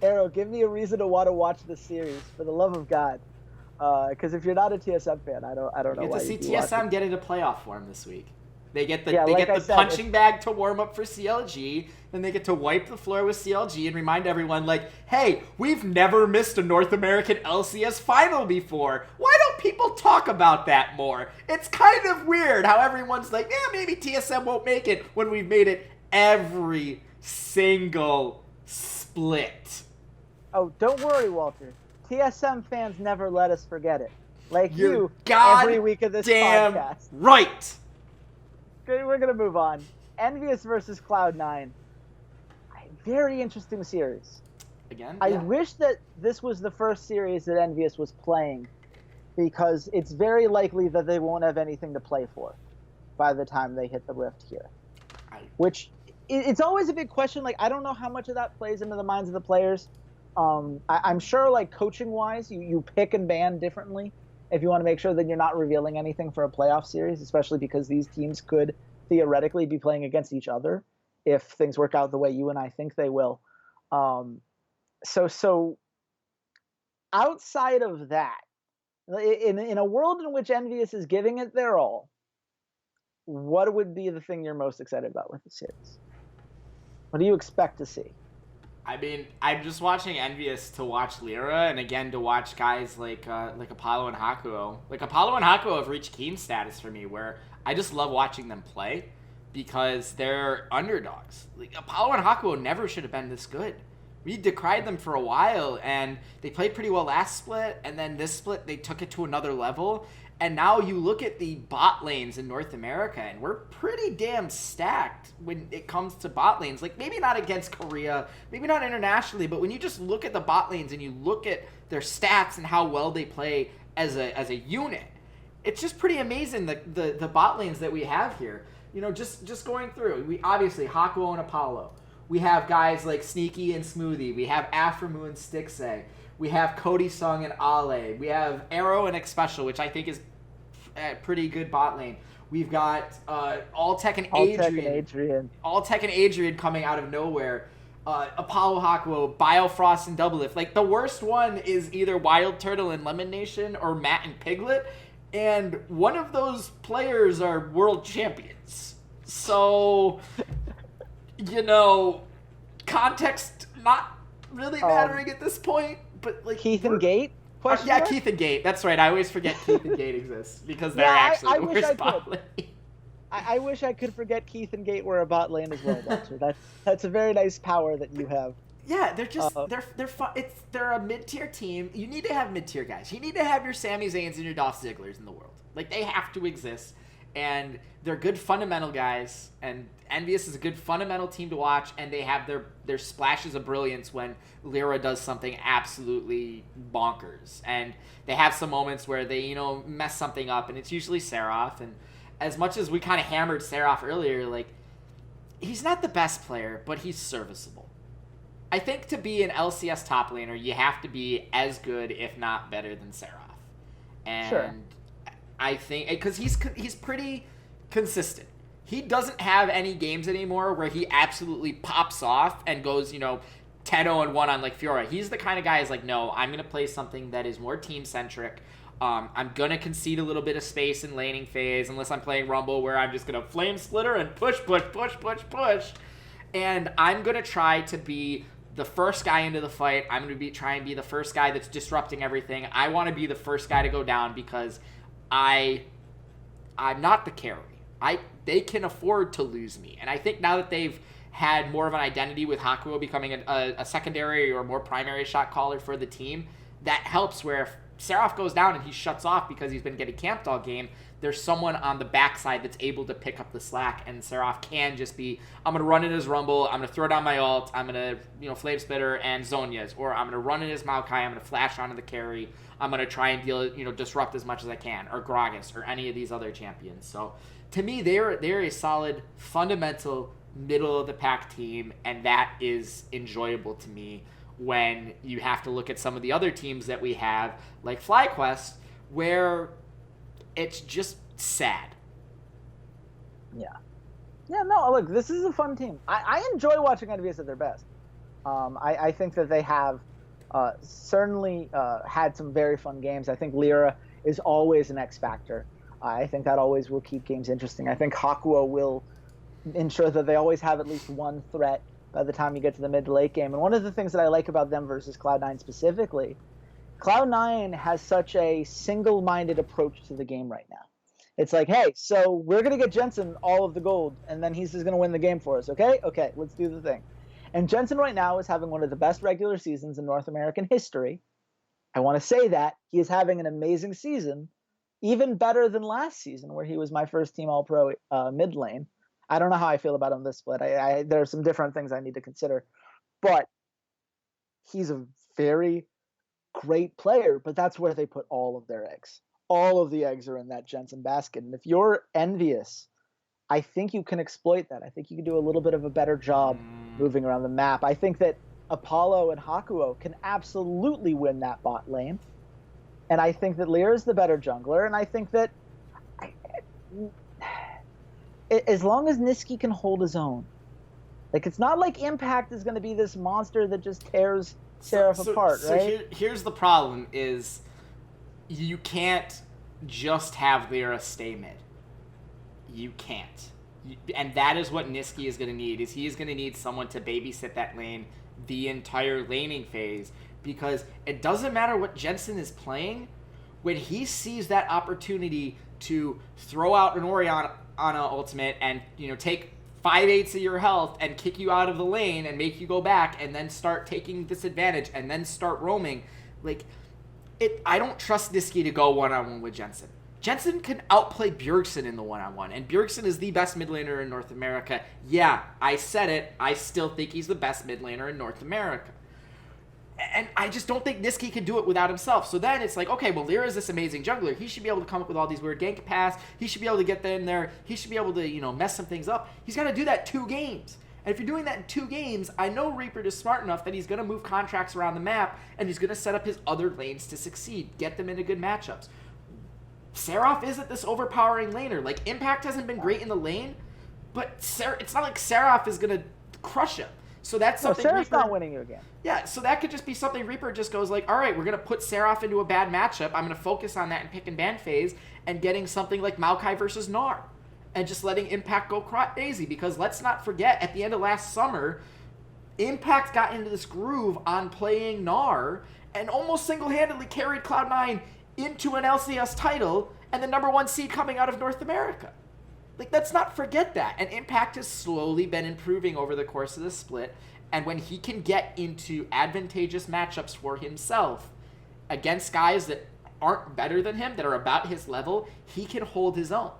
Arrow, give me a reason to want to watch this series, for the love of God. Because if you're not a TSM fan, I don't know why. You get to see TSM get into playoff form this week. They get the punching bag to warm up for CLG, then they get to wipe the floor with CLG and remind everyone, like, hey, we've never missed a North American LCS final before. Why don't people talk about that more? It's kind of weird how everyone's like, yeah, maybe TSM won't make it when we've made it every single split. Oh, don't worry, Walter. TSM fans never let us forget it. Like You're every week of this damn podcast. right. We're going to move on. Envious versus Cloud9. Very interesting series. Again, I wish that this was the first series that Envious was playing, because it's very likely that they won't have anything to play for by the time they hit the Rift here. Which, it's always a big question. Like, I don't know how much of that plays into the minds of the players. I'm sure, like, coaching-wise, you pick and ban differently if you want to make sure that you're not revealing anything for a playoff series, especially because these teams could theoretically be playing against each other if things work out the way you and I think they will. So outside of that, in a world in which Envious is giving it their all, what would be the thing you're most excited about with the series? What do you expect to see? I mean, I'm just watching Envious to watch Lyra, and again to watch guys like Apollo and Hakuo. Like, Apollo and Hakuo have reached King status for me, where I just love watching them play because they're underdogs. Like, Apollo and Hakuo never should have been this good. We decried them for a while, and they played pretty well last split, and then this split they took it to another level. And now you look at the bot lanes in North America, and we're pretty damn stacked when it comes to bot lanes. Like, maybe not against Korea, maybe not internationally, but when you just look at the bot lanes and you look at their stats and how well they play as a unit, it's just pretty amazing the bot lanes that we have here. You know, just going through. We obviously, Hakuo and Apollo. We have guys like Sneaky and Smoothie. We have Aframu and Stixay. We have Cody Sung and Ale. We have Arrow and Xpecial, which I think is a pretty good bot lane. We've got Alltech and Adrian. Alltech and Adrian coming out of nowhere. Apollo Hakuo, Biofrost and Doublelift. Like, the worst one is either Wild Turtle and Lemon Nation or Matt and Piglet. And one of those players are world champions. So, you know, context not really mattering at this point. But, like, Keith and Gate? Yeah, Keith and Gate. That's right. I always forget Keith and Gate exists because they're actually the worst bot lane. I wish I could forget Keith and Gate were a bot lane as well, Walter. That's a very nice power that you have. Yeah, they're just they're fun. They're a mid-tier team. You need to have mid-tier guys. You need to have your Sami Zayns and your Dolph Zigglers in the world. Like, they have to exist, and they're good fundamental guys. And Envious is a good fundamental team to watch, and they have their splashes of brilliance when Lyra does something absolutely bonkers. And they have some moments where they, you know, mess something up, and it's usually Seraph. And as much as we kind of hammered Seraph earlier, like, he's not the best player, but he's serviceable. I think to be an LCS top laner, you have to be as good, if not better, than Seraph. And sure. I think, because he's pretty consistent. He doesn't have any games anymore where he absolutely pops off and goes, you know, 10-0-1 on, like, Fiora. He's the kind of guy who's like, no, I'm going to play something that is more team-centric. I'm going to concede a little bit of space in laning phase unless I'm playing Rumble, where I'm just going to flame splitter and push. And I'm going to try to be the first guy into the fight. I'm going to try and be the first guy that's disrupting everything. I want to be the first guy to go down because I'm not the carry. They can afford to lose me. And I think now that they've had more of an identity with Hakuo becoming a secondary or more primary shot caller for the team, that helps, where if Seraph goes down and he shuts off because he's been getting camped all game, there's someone on the backside that's able to pick up the slack, and Seraph can just be, I'm going to run in his Rumble, I'm going to throw down my ult, I'm going to, you know, Flame Spitter and Zhonya's, or I'm going to run in his Maokai, I'm going to flash onto the carry, I'm going to try and deal, you know, disrupt as much as I can, or Gragas, or any of these other champions. So to me, they're a solid, fundamental, middle-of-the-pack team, and that is enjoyable to me when you have to look at some of the other teams that we have, like FlyQuest, where it's just sad. Yeah, no, look, this is a fun team. I enjoy watching Envious at their best. I think that they have certainly had some very fun games. I think Lyra is always an X factor. I think that always will keep games interesting. I think Hakuo will ensure that they always have at least one threat by the time you get to the mid to late game. And one of the things that I like about them versus Cloud9 specifically, Cloud9 has such a single-minded approach to the game right now. It's like, hey, so we're going to get Jensen all of the gold, and then he's just going to win the game for us, okay? Okay, let's do the thing. And Jensen right now is having one of the best regular seasons in North American history. I want to say that he is having an amazing season, even better than last season where he was my first team All-Pro mid lane. I don't know how I feel about him this split. There are some different things I need to consider, but he's a very great player, but that's where they put all of their eggs. All of the eggs are in that Jensen basket. And if you're envious, I think you can exploit that. I think you can do a little bit of a better job moving around the map. I think that Apollo and Hakuo can absolutely win that bot lane. And I think that Lyra is the better jungler. And I think that as long as Niski can hold his own, like, it's not like Impact is going to be this monster that just tears Seraph apart, right? So here's the problem is you can't just have Lyra stay mid. You can't. And that is what Niski is going to need, is he is going to need someone to babysit that lane the entire laning phase, because it doesn't matter what Jensen is playing. When he sees that opportunity to throw out an Orion on an ultimate and, you know, take 5/8 of your health and kick you out of the lane and make you go back and then start taking disadvantage and then start roaming, like, I don't trust Niski to go one-on-one with Jensen. Jensen can outplay Bjergsen in the one-on-one, and Bjergsen is the best mid laner in North America. Yeah, I said it. I still think he's the best mid laner in North America. And I just don't think Niski can do it without himself. So then it's like, okay, well, Lyra is this amazing jungler. He should be able to come up with all these weird gank paths. He should be able to get in there. He should be able to, you know, mess some things up. He's got to do that 2 games. And if you're doing that in 2 games, I know Reaper is smart enough that he's going to move contracts around the map, and he's going to set up his other lanes to succeed, get them into good matchups. Seraph isn't this overpowering laner. Like, Impact hasn't been great in the lane, but it's not like Seraph is going to crush him. So that's something. Seraph's Reaper, not winning you again. Yeah, so that could just be something Reaper just goes like, all right, we're going to put Seraph into a bad matchup. I'm going to focus on that in pick and ban phase and getting something like Maokai versus Gnar and just letting Impact go crazy, because let's not forget, at the end of last summer, Impact got into this groove on playing Gnar and almost single-handedly carried Cloud9 into an LCS title and the #1 seed coming out of North America. Like, let's not forget that. And Impact has slowly been improving over the course of the split. And when he can get into advantageous matchups for himself against guys that aren't better than him, that are about his level, he can hold his own.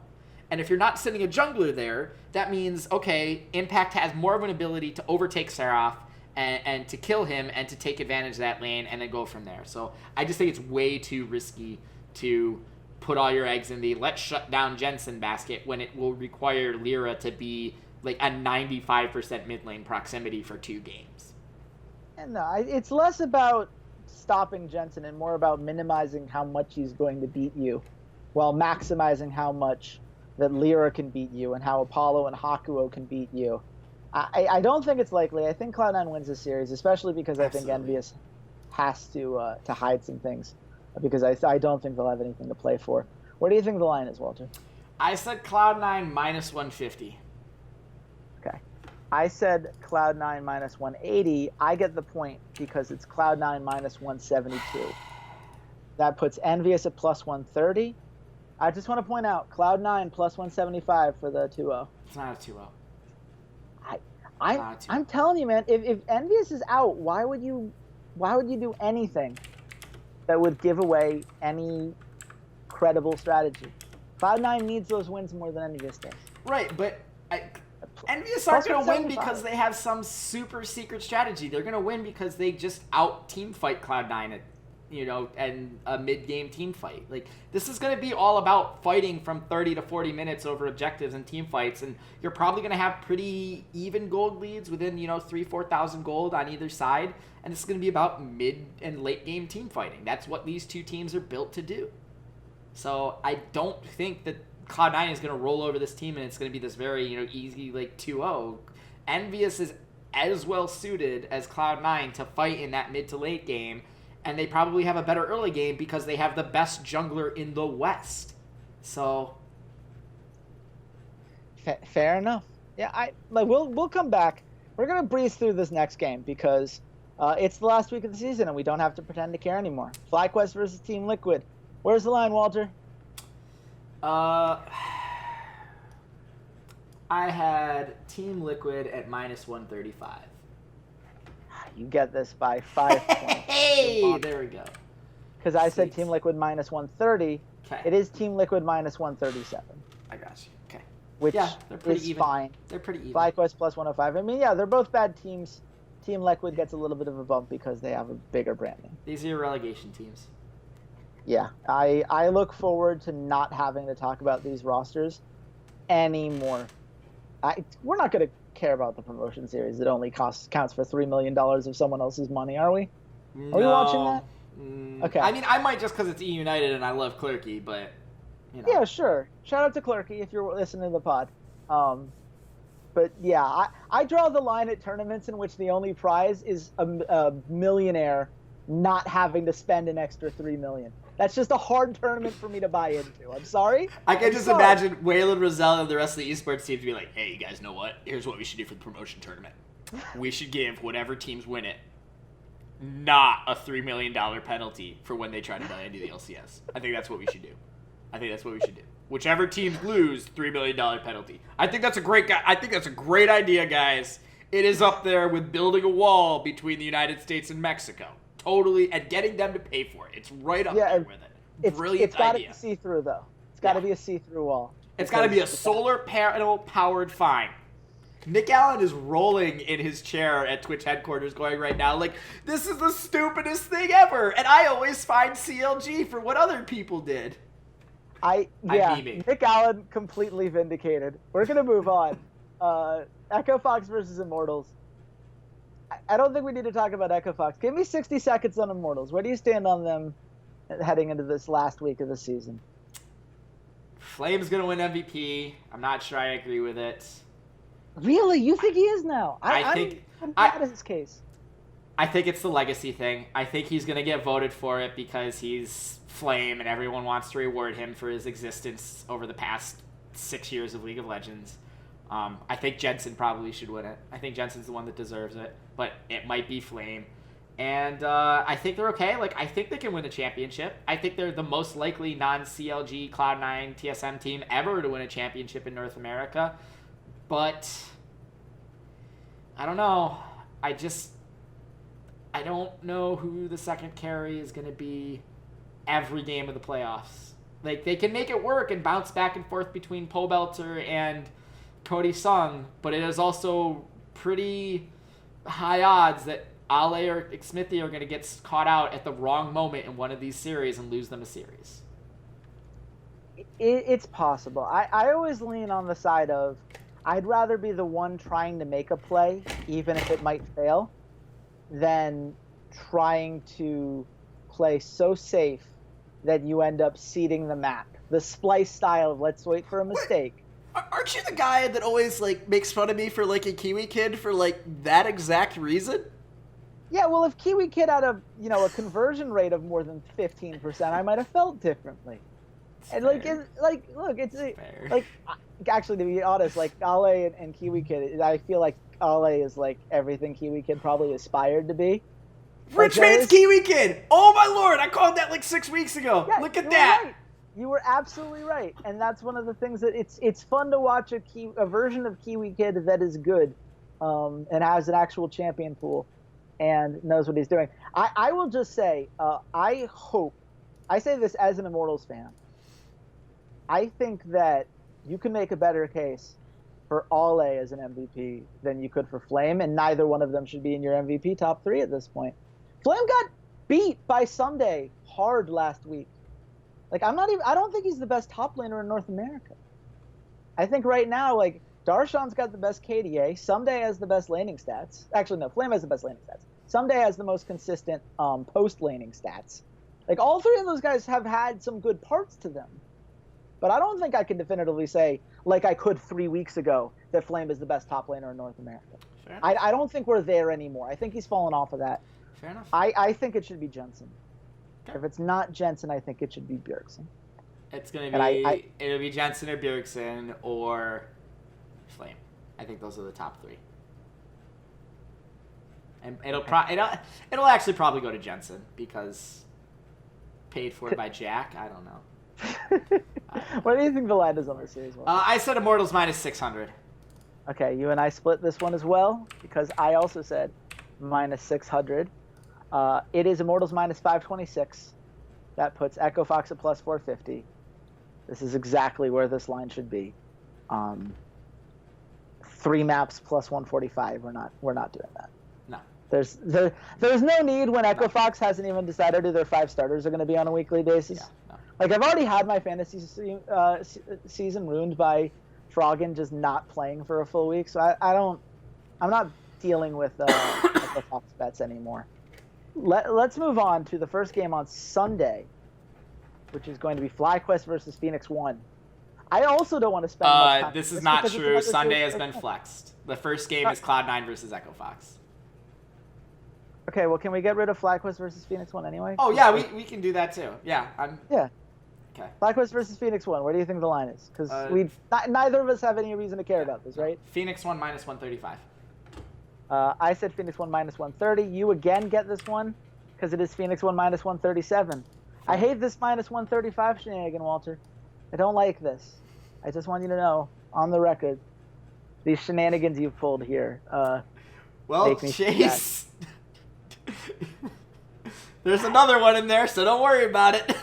And if you're not sending a jungler there, that means, okay, Impact has more of an ability to overtake Seraph and to kill him and to take advantage of that lane and then go from there. So I just think it's way too risky to put all your eggs in the let's shut down Jensen basket when it will require Lyra to be like a 95% mid lane proximity for 2 games. And no, it's less about stopping Jensen and more about minimizing how much he's going to beat you while maximizing how much that Lyra can beat you and how Apollo and Hakuo can beat you. I don't think it's likely. I think Cloud9 wins this series, especially because I think Envious has to hide some things, because I don't think they'll have anything to play for. Where do you think the line is, Walter? I said Cloud9 minus 150. Okay. I said Cloud9 minus 180. I get the point because it's Cloud9 minus 172. That puts Envious at plus 130. I just want to point out Cloud9 plus 175 for the 2-0. It's not a 2-0. I'm telling you, man, if Envious is out, why would you do anything that would give away any credible strategy? Cloud9 needs those wins more than Envious does. Right, but Envious aren't going to win because they have some super secret strategy. They're going to win because they just out team fight Cloud9 and a mid-game team fight. Like, this is going to be all about fighting from 30 to 40 minutes over objectives and team fights, and you're probably going to have pretty even gold leads within 3,000-4,000 gold on either side, and it's going to be about mid and late game team fighting. That's what these 2 teams are built to do. So I don't think that Cloud9 is going to roll over this team and it's going to be this very easy 2-0. Envious is as well suited as Cloud9 to fight in that mid to late game, and they probably have a better early game because they have the best jungler in the West. So fair enough. Yeah, we'll come back. We're gonna breeze through this next game because it's the last week of the season and we don't have to pretend to care anymore. FlyQuest versus Team Liquid. Where's the line, Walter? I had Team Liquid at minus 135. You get this by 5 points. Hey, there we go. Because I said Sweet. Team Liquid minus 130. Okay. It is Team Liquid minus 137. I got you. Okay. Which Yeah, they're pretty is even. fine. They're pretty even. FlyQuest plus 105. I mean, yeah, they're both bad teams. Team Liquid gets a little bit of a bump because they have a bigger brand name. These are your relegation teams. Yeah, I look forward to not having to talk about these rosters anymore. We're not going to care about the promotion series that only counts for $3 million of someone else's money, are we? No. Are we watching that? Okay. I mean, I might just because it's E United and I love Clerky, but you know. Yeah, sure. Shout out to Clerky if you're listening to the pod. But yeah, I draw the line at tournaments in which the only prize is a millionaire not having to spend an extra $3 million. That's just a hard tournament for me to buy into. I'm sorry. I can just imagine Waylon Rosell and the rest of the esports teams be like, hey, you guys know what? Here's what we should do for the promotion tournament. We should give whatever teams win it not a $3 million penalty for when they try to buy into the LCS. I think that's what we should do. Whichever teams lose, $3 million penalty. I think that's a great idea, guys. It is up there with building a wall between the United States and Mexico. Totally, and getting them to pay for it. It's right up there with it. Brilliant It's got to idea. be see-through, though. It's got to be a see-through wall. It's got to be a solar panel-powered fine. Nick Allen is rolling in his chair at Twitch headquarters going right now, like, this is the stupidest thing ever, and I always find CLG for what other people did. Nick Allen completely vindicated. We're going to move on. Echo Fox versus Immortals. I don't think we need to talk about Echo Fox. Give me 60 seconds on Immortals. Where do you stand on them heading into this last week of the season? Flame's going to win MVP. I'm not sure I agree with it. Really? You think he is now? I'm glad of his case. I think it's the legacy thing. I think he's going to get voted for it because he's Flame and everyone wants to reward him for his existence over the past 6 years of League of Legends. I think Jensen probably should win it. I think Jensen's the one that deserves it, but it might be Flame. And I think they're okay. Like, I think they can win a championship. I think they're the most likely non-CLG Cloud9 TSM team ever to win a championship in North America. But I don't know. I don't know who the second carry is going to be every game of the playoffs. Like, they can make it work and bounce back and forth between Pobelter and Cody Sung, but it is also pretty high odds that Ale or Smithy are going to get caught out at the wrong moment in one of these series and lose them a series. It's possible. I always lean on the side of I'd rather be the one trying to make a play, even if it might fail, than trying to play so safe that you end up seeding the map. The Splice style of let's wait for a mistake. Aren't you the guy that always, like, makes fun of me for, like, a Kiwi Kid for, like, that exact reason? Yeah, well, if Kiwi Kid had a conversion rate of more than 15%, I might have felt differently. And actually, to be honest, like, Ale and Kiwi Kid, I feel like Ale is like everything Kiwi Kid probably aspired to be. Rich man's Kiwi Kid! Oh my lord, I called that like 6 weeks ago. Yeah, look at that. Right. You were absolutely right, and that's one of the things that it's fun to watch a version of Kiwi Kid that is good, and has an actual champion pool, and knows what he's doing. I will just say, I say this as an Immortals fan, I think that you can make a better case for Ale as an MVP than you could for Flame, and neither one of them should be in your MVP top 3 at this point. Flame got beat by Someday hard last week. Like, I don't think he's the best top laner in North America. I think right now, like, Darshan's got the best KDA. Someday has the best laning stats. Actually, no, Flame has the best laning stats. Someday has the most consistent post laning stats. Like, all 3 of those guys have had some good parts to them. But I don't think I can definitively say, like I could 3 weeks ago, that Flame is the best top laner in North America. Fair enough. I don't think we're there anymore. I think he's fallen off of that. Fair enough. I think it should be Jensen. Okay. If it's not Jensen, I think it should be Bjergsen. It's going to be it'll be Jensen or Bjergsen or Flame. I think those are the top 3. And it'll actually probably go to Jensen because paid for by Jack. I don't know. What do you think the line is on the series? I said Immortals minus 600. Okay, you and I split this one as well because I also said minus 600. It is Immortals minus 526. That puts Echo Fox at plus 450. This is exactly where this line should be. 3 maps plus 145. We're not doing that. No. There's no need when Echo Fox hasn't even decided who their 5 starters are going to be on a weekly basis. Yeah, no. Like, I've already had my fantasy season ruined by Froggen just not playing for a full week, so I'm not dealing with Echo Fox bets anymore. Let's move on to the first game on Sunday, which is going to be FlyQuest versus Phoenix 1. I also don't want to spend much time. This is not true. Sunday has been flexed. The first game is Cloud9 versus Echo Fox. Okay, well, can we get rid of FlyQuest versus Phoenix 1 anyway? Oh, yeah, we can do that too. Yeah. Yeah. Okay. FlyQuest versus Phoenix 1. Where do you think the line is? Because neither of us have any reason to care about this, right? Phoenix 1 minus 135. I said Phoenix 1 minus 130. You again get this one because it is Phoenix 1 minus 137. I hate this minus 135 shenanigan, Walter. I don't like this. I just want you to know, on the record, these shenanigans you've pulled here. Well, Chase, there's another one in there, so don't worry about it.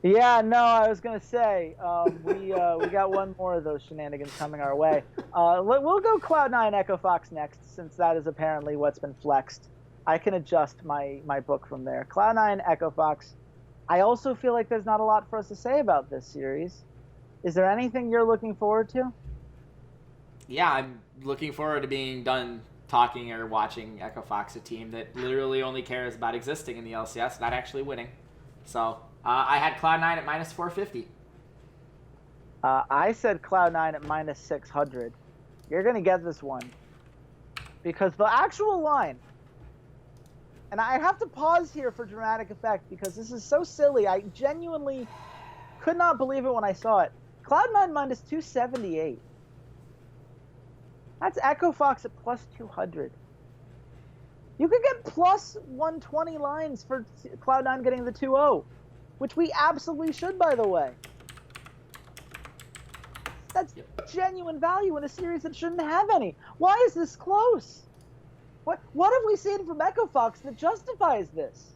Yeah, no, I was gonna say we got one more of those shenanigans coming our way. We'll go Cloud9 Echo Fox next, since that is apparently what's been flexed. I can adjust my book from there. Cloud9 Echo Fox. I also feel like there's not a lot for us to say about this series. Is there anything you're looking forward to? Yeah, I'm looking forward to being done talking or watching Echo Fox, a team that literally only cares about existing in the LCS, not actually winning. So I had Cloud9 at minus 450. I said Cloud9 at minus 600. You're going to get this one. Because the actual line, and I have to pause here for dramatic effect because this is so silly. I genuinely could not believe it when I saw it. Cloud9 minus 278. That's Echo Fox at plus 200. You could get plus 120 lines for Cloud9 getting the 2-0, which we absolutely should, by the way. That's genuine value in a series that shouldn't have any. Why is this close? What have we seen from Echo Fox that justifies this?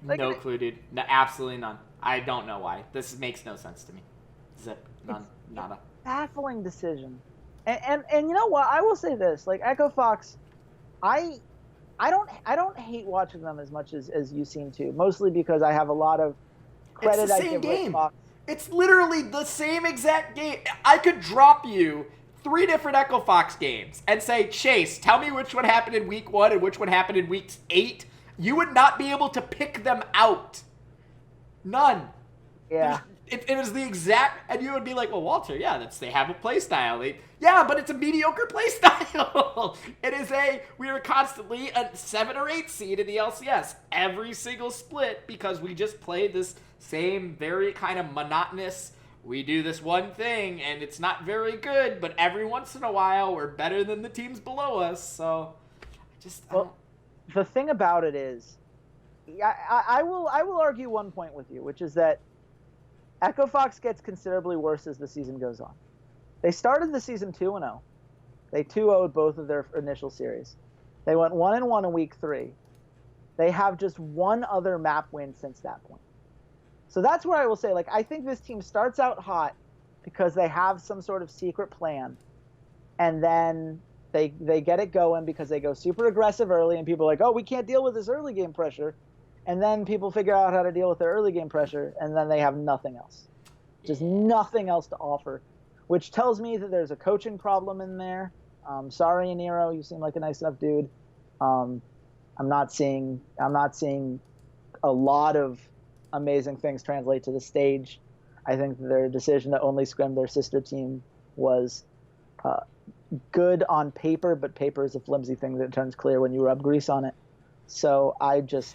No clue, dude. No, absolutely none. I don't know why. This makes no sense to me. Zip. None. Nada. Baffling decision. And you know what? I will say this. Like, Echo Fox, I don't hate watching them as much as you seem to. Mostly because I have a lot of credit. It's the same game. It's literally the same exact game. I could drop you 3 different Echo Fox games and say, Chase, tell me which one happened in week 1 and which one happened in week 8. You would not be able to pick them out. None. Yeah. It was the exact, and you would be like, well, Walter, yeah, they have a play style. Yeah, but it's a mediocre play style. We are constantly a 7 or 8 seed in the LCS every single split because we just play this same very kind of monotonous, we do this one thing and it's not very good, but every once in a while we're better than the teams below us. So the thing about it is, I will argue one point with you, which is that Echo Fox gets considerably worse as the season goes on. They started the season 2-0. They 2-0'd both of their initial series. They went 1-1 in week 3. They have just one other map win since that point. So that's where I will say, like, I think this team starts out hot because they have some sort of secret plan, and then they get it going because they go super aggressive early, and people are like, oh, we can't deal with this early game pressure. And then people figure out how to deal with their early game pressure, and then they have nothing else. Just nothing else to offer, which tells me that there's a coaching problem in there. Sorry, Nero, you seem like a nice enough dude. I'm not seeing a lot of amazing things translate to the stage. I think their decision to only scrim their sister team was good on paper, but paper is a flimsy thing that turns clear when you rub grease on it. So I don't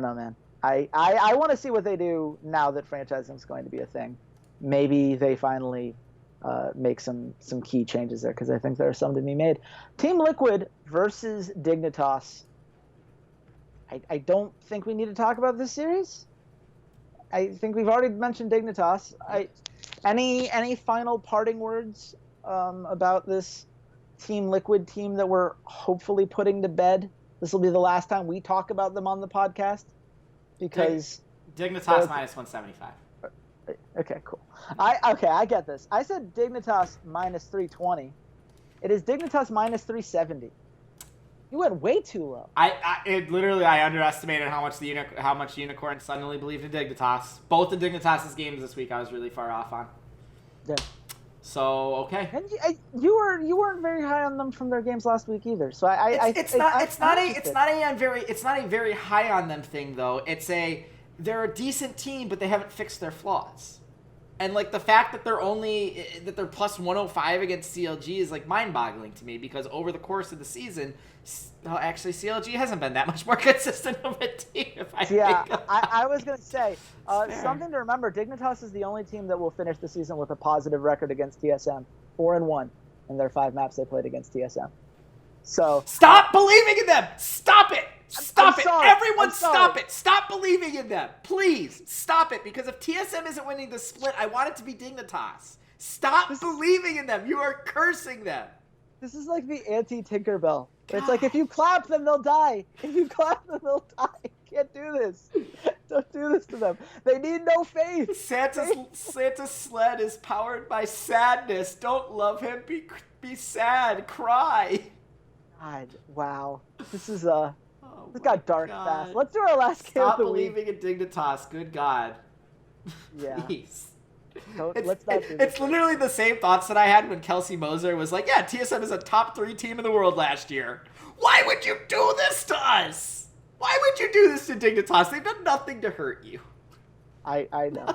know, man. I want to see what they do now that franchising is going to be a thing. Maybe they finally make some key changes there, because I think there are some to be made. Team Liquid versus Dignitas. I don't think we need to talk about this series. I think we've already mentioned Dignitas. Any final parting words about this Team Liquid team that we're hopefully putting to bed. This will be the last time we talk about them on the podcast because Dignitas minus 175. Okay, cool. I get this. I said Dignitas minus 320. It is Dignitas minus 370. You went way too low. I underestimated how much Unicorn suddenly believed in Dignitas. Both the Dignitas' games this week I was really far off on. Yeah. So okay. And you weren't very high on them from their games last week either. So it's not a very high on them thing though. They're a decent team, but they haven't fixed their flaws. And like the fact that they're plus 105 against CLG is like mind-boggling to me because over the course of the season, actually CLG hasn't been that much more consistent of a team. I was gonna say something to remember. Dignitas is the only team that will finish the season with a positive record against TSM, 4-1 in their 5 maps they played against TSM. So stop believing in them. Stop it. Stop it. Sorry. Everyone stop it. Stop believing in them. Please stop it. Because if TSM isn't winning the split, I want it to be Dignitas. Stop believing in them. You are cursing them. This is like the anti-Tinkerbell. It's like if you clap them, they'll die. If you clap them, they'll die. You can't do this. Don't do this to them. They need no faith. Santa's sled is powered by sadness. Don't love him. Be sad. Cry. God, wow. This got dark fast. Let's do our last game of the week. Stop believing in Dignitas. Good God. Yeah. Please. Let's not do this. It's literally the same thoughts that I had when Kelsey Moser was like, yeah, TSM is a top 3 team in the world last year. Why would you do this to us? Why would you do this to Dignitas? They've done nothing to hurt you. I know.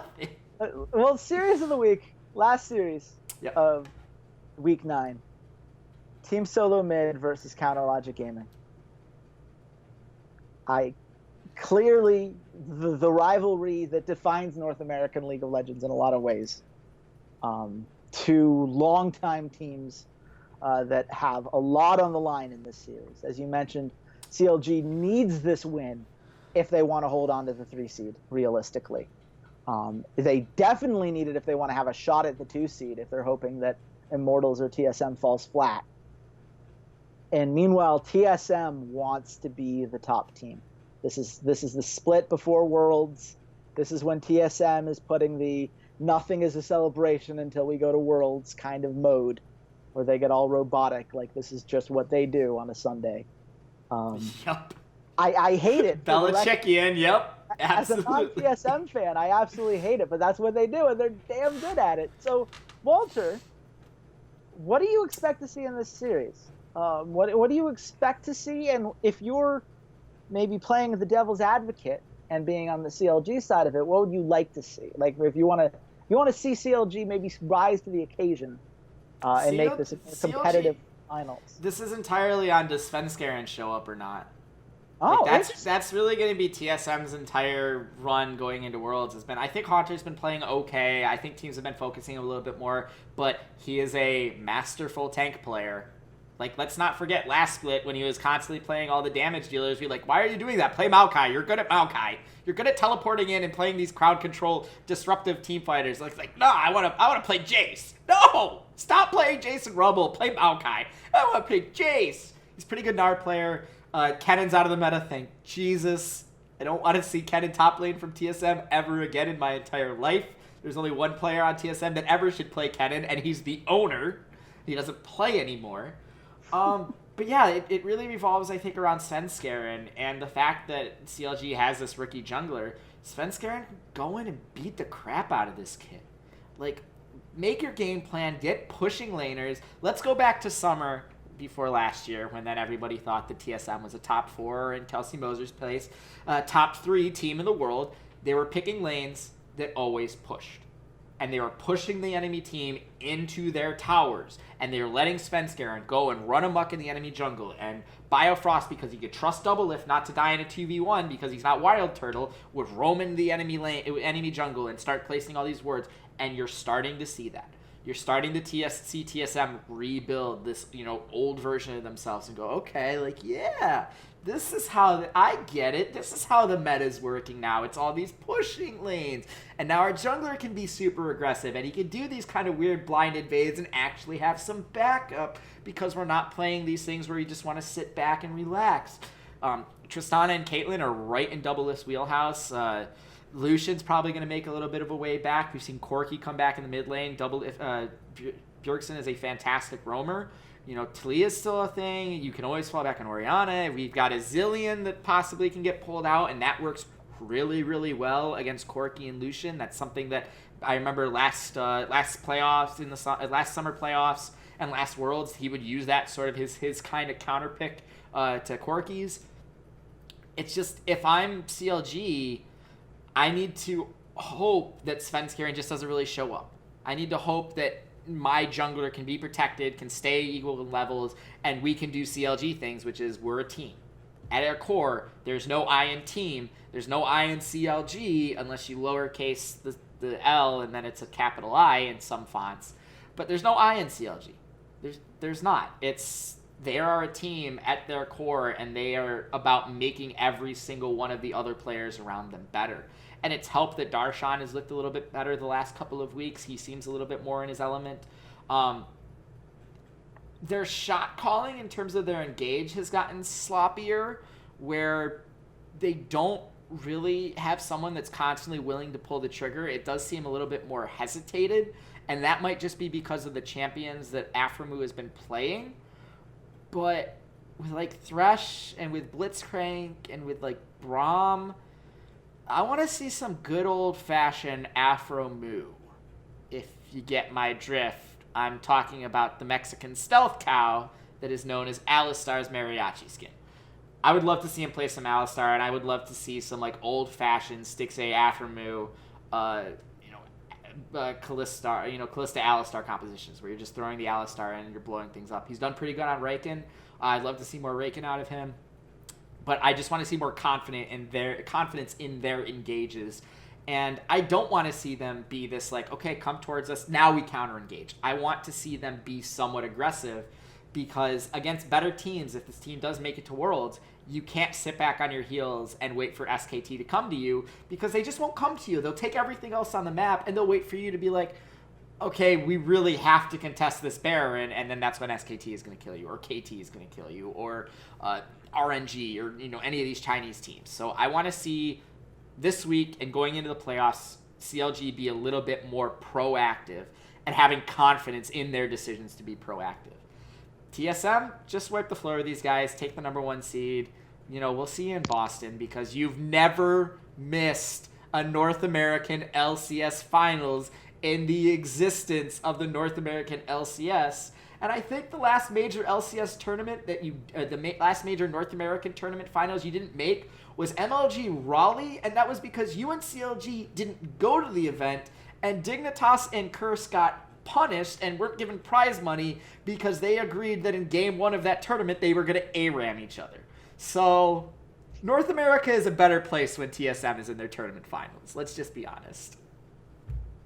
Well, series of the week. Last series of week 9. Team Solo Mid versus Counter Logic Gaming. Clearly the rivalry that defines North American League of Legends in a lot of ways. 2 longtime teams that have a lot on the line in this series. As you mentioned, CLG needs this win if they want to hold on to the 3 seed, realistically. They definitely need it if they want to have a shot at the 2 seed, if they're hoping that Immortals or TSM falls flat. And meanwhile, TSM wants to be the top team. This is the split before Worlds. This is when TSM is putting the nothing is a celebration until we go to Worlds kind of mode, where they get all robotic, like this is just what they do on a Sunday. Yep. I hate it. Belichickian, yep. As Absolutely. a non-TSM fan, I absolutely hate it, but that's what they do, and they're damn good at it. So, Walter, what do you expect to see in this series? What do you expect to see? And if you're maybe playing the devil's advocate and being on the CLG side of it, what would you like to see? Like if you want to see CLG maybe rise to the occasion and make this a competitive finals. This is entirely on does Svenskeren show up or not. Oh, that's really going to be TSM's entire run going into Worlds. I think Haunter's been playing okay. I think teams have been focusing a little bit more, but he is a masterful tank player. Like, let's not forget last split when he was constantly playing all the damage dealers. We're like, why are you doing that? Play Maokai. You're good at Maokai. You're good at teleporting in and playing these crowd control disruptive team fighters. Like, no, I want to play Jace. No, stop playing Jace and Rumble. Play Maokai. I want to play Jace. He's a pretty good Gnar player. Kennen's out of the meta. Thank Jesus. I don't want to see Kennen top lane from TSM ever again in my entire life. There's only one player on TSM that ever should play Kennen, and he's the owner. He doesn't play anymore. But yeah, it really revolves, I think, around Svenskeren and the fact that CLG has this rookie jungler. Svenskeren can go in and beat the crap out of this kid. Like, make your game plan, get pushing laners. Let's go back to summer before last year when then everybody thought that TSM was a top 4 in Kelsey Moser's place, top 3 team in the world. They were picking lanes that always pushed. And they were pushing the enemy team into their towers. And they were letting Svenskeren go and run amok in the enemy jungle. And Biofrost, because he could trust Double Lift not to die in a 2v1 because he's not Wild Turtle, would roam in the enemy jungle and start placing all these wards. And you're starting to see that. You're starting to see TSM rebuild this, old version of themselves and go, okay, like, yeah, this is how I get it. This is how the meta is working now. It's all these pushing lanes. And now our jungler can be super aggressive, and he can do these kind of weird blind invades and actually have some backup, because we're not playing these things where you just want to sit back and relax. Tristana and Caitlyn are right in Doublelift's wheelhouse. Lucian's probably going to make a little bit of a way back. We've seen Corki come back in the mid lane. Bjergsen is a fantastic roamer. Talia's still a thing. You can always fall back on Orianna. We've got a Zillion that possibly can get pulled out, and that works really, really well against Corki and Lucian. That's something that I remember last playoffs, last summer playoffs and last Worlds, he would use that sort of his kind of counter pick to Corki's. It's just, if I'm CLG, I need to hope that Svenskeren just doesn't really show up. I need to hope that my jungler can be protected, can stay equal levels, and we can do CLG things, which is we're a team. At our core, there's no I in team, there's no I in CLG unless you lowercase the L and then it's a capital I in some fonts. But there's no I in CLG. There's not. They are a team at their core, and they are about making every single one of the other players around them better. And it's helped that Darshan has looked a little bit better the last couple of weeks. He seems a little bit more in his element. Their shot calling in terms of their engage has gotten sloppier, where they don't really have someone that's constantly willing to pull the trigger. It does seem a little bit more hesitated, and that might just be because of the champions that Aframu has been playing. But with like Thresh and with Blitzcrank and with like Braum, I want to see some good old-fashioned Afro-Moo, if you get my drift. I'm talking about the Mexican stealth cow that is known as Alistar's mariachi skin. I would love to see him play some Alistar, and I would love to see some like old-fashioned Stixxay Afro-Moo, Callista Alistar compositions where you're just throwing the Alistar in and you're blowing things up. He's done pretty good on Raken. I'd love to see more Raken out of him. But I just want to see more confidence in their engages. And I don't want to see them be this like, okay, come towards us, now we counter engage. I want to see them be somewhat aggressive, because against better teams, if this team does make it to Worlds, you can't sit back on your heels and wait for SKT to come to you, because they just won't come to you. They'll take everything else on the map, and they'll wait for you to be like, okay, we really have to contest this Baron, and then that's when SKT is going to kill you, or KT is going to kill you, or RNG, or any of these Chinese teams. So I want to see this week and going into the playoffs, CLG be a little bit more proactive and having confidence in their decisions to be proactive. TSM, just wipe the floor with these guys, take the #1 seed. We'll see you in Boston, because you've never missed a North American LCS finals in the existence of the North American LCS. And I think the last major LCS tournament last major North American tournament finals you didn't make was MLG Raleigh, and that was because you and CLG didn't go to the event, and Dignitas and Curse got punished and weren't given prize money because they agreed that in game 1 of that tournament they were going to ARAM each other. So North America is a better place when TSM is in their tournament finals. Let's just be honest.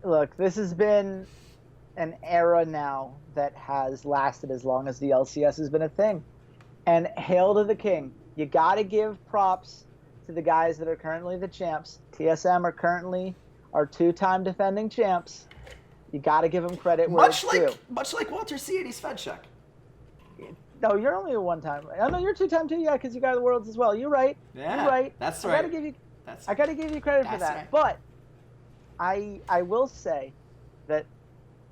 Look, this has been an era now that has lasted as long as the LCS has been a thing. And hail to the king. You got to give props to the guys that are currently the champs. TSM are currently our 2-time defending champs. You got to give them credit where it's due. Much like Walter Ceades Fedczuk. No, you're only a 1-time. Oh, no, you're 2-time too, yeah, because you got the Worlds as well. You're right. Yeah, you're right. That's right. I got to give you credit for that. Right. But I will say that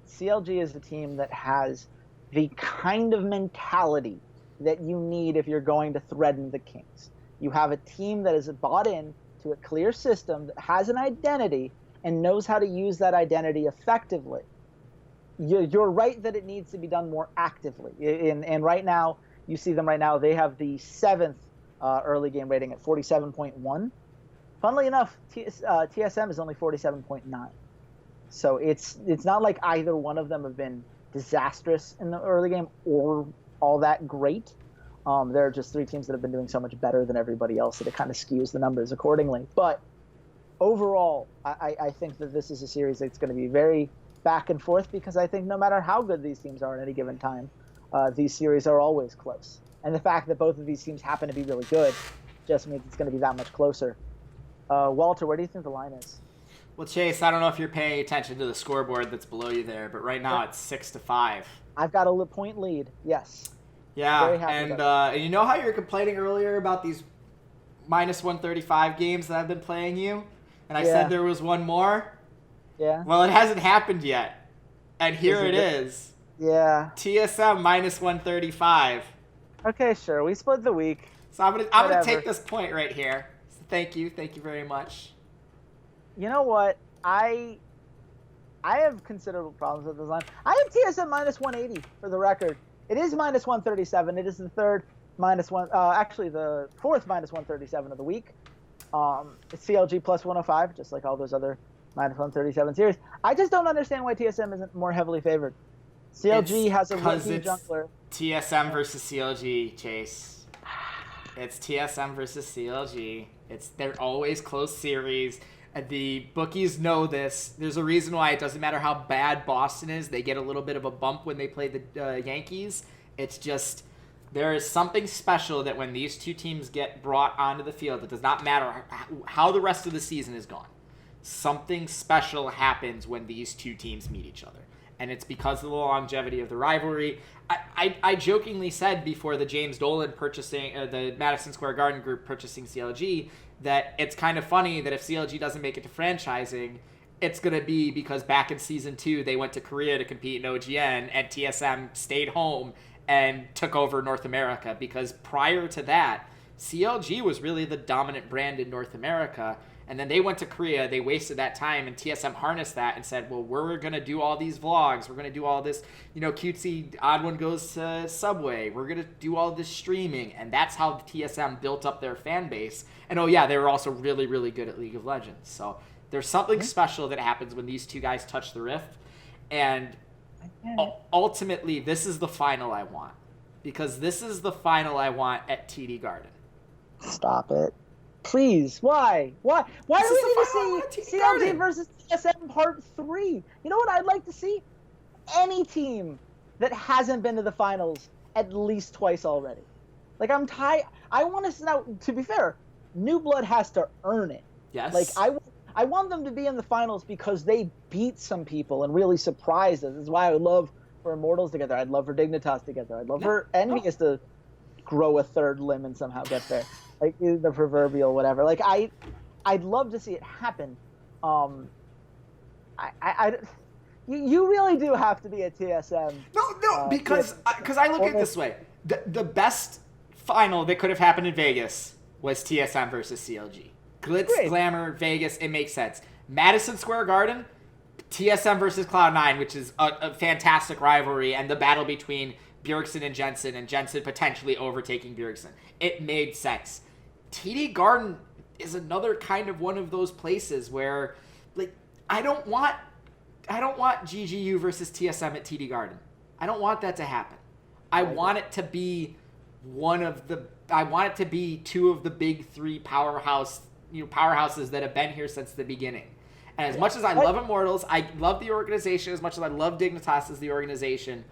CLG is a team that has the kind of mentality that you need if you're going to threaten the Kings. You have a team that is bought in to a clear system, that has an identity, and knows how to use that identity effectively. You're right that it needs to be done more actively. And right now, you see them right now, they have the 7th early game rating at 47.1. Funnily enough, TSM is only 47.9. So it's not like either one of them have been disastrous in the early game or all that great. There are just 3 teams that have been doing so much better than everybody else that it kind of skews the numbers accordingly. But overall, I think that this is a series that's going to be very, back and forth because I think no matter how good these teams are at any given time, these series are always close. And the fact that both of these teams happen to be really good just means it's going to be that much closer. Walter, where do you think the line is? Well, Chase, I don't know if you're paying attention to the scoreboard that's below you there, but right now it's 6-5. I've got a point lead. Yes. Yeah, Very happy and you know how you were complaining earlier about these minus 135 games that I've been playing you? And I said there was one more? Yeah. Well, it hasn't happened yet. And here it is. Yeah. TSM minus 135. Okay, sure. We split the week. So I'm gonna take this point right here. So thank you very much. You know what? I have considerable problems with this line. I have TSM minus 180 for the record. It is minus 137. It is the third minus one. Actually, the fourth minus 137 of the week. It's CLG plus 105, just like all those other minus 137 series. I just don't understand why TSM isn't more heavily favored. CLG has a rookie jungler. TSM versus CLG, Chase. It's TSM versus CLG. They're always close series. The bookies know this. There's a reason why it doesn't matter how bad Boston is. They get a little bit of a bump when they play the Yankees. It's just there is something special that when these two teams get brought onto the field, it does not matter how the rest of the season is gone. Something special happens when these two teams meet each other. And it's because of the longevity of the rivalry. I jokingly said before the James Dolan purchasing, the Madison Square Garden group purchasing CLG, that it's kind of funny that if CLG doesn't make it to franchising, it's going to be because back in Season 2, they went to Korea to compete in OGN, and TSM stayed home and took over North America. Because prior to that, CLG was really the dominant brand in North America. And then they went to Korea, they wasted that time, and TSM harnessed that and said, well, we're going to do all these vlogs. We're going to do all this, cutesy Odd One Goes to Subway. We're going to do all this streaming. And that's how TSM built up their fan base. And, they were also really, really good at League of Legends. So there's something special that happens when these two guys touch the rift. And ultimately, this is the final I want. Because this is the final I want at TD Garden. Stop it. Please, why? Why do we need to see CLG versus TSM Part 3? You know what I'd like to see? Any team that hasn't been to the finals at least twice already. Like, I'm tired. I want to now. To be fair, New Blood has to earn it. Yes. Like, I want them to be in the finals because they beat some people and really surprised us. This is why I would love for Immortals together. I'd love for Dignitas together. I'd love for Envious to grow a third limb and somehow get there. Like the proverbial whatever. Like I'd love to see it happen. You really do have to be a TSM. No, because I look at it this way. The best final that could have happened in Vegas was TSM versus CLG. Glitz, glamour, Vegas, it makes sense. Madison Square Garden, TSM versus Cloud9, which is a fantastic rivalry, and the battle between Bjergsen and Jensen potentially overtaking Bjergsen. It made sense. TD Garden is another kind of one of those places where, like, I don't want GGU versus TSM at TD Garden. I don't want that to happen. I want it to be two of the big three powerhouses that have been here since the beginning. And as much as I love Immortals, I love the organization as much as I love Dignitas as the organization.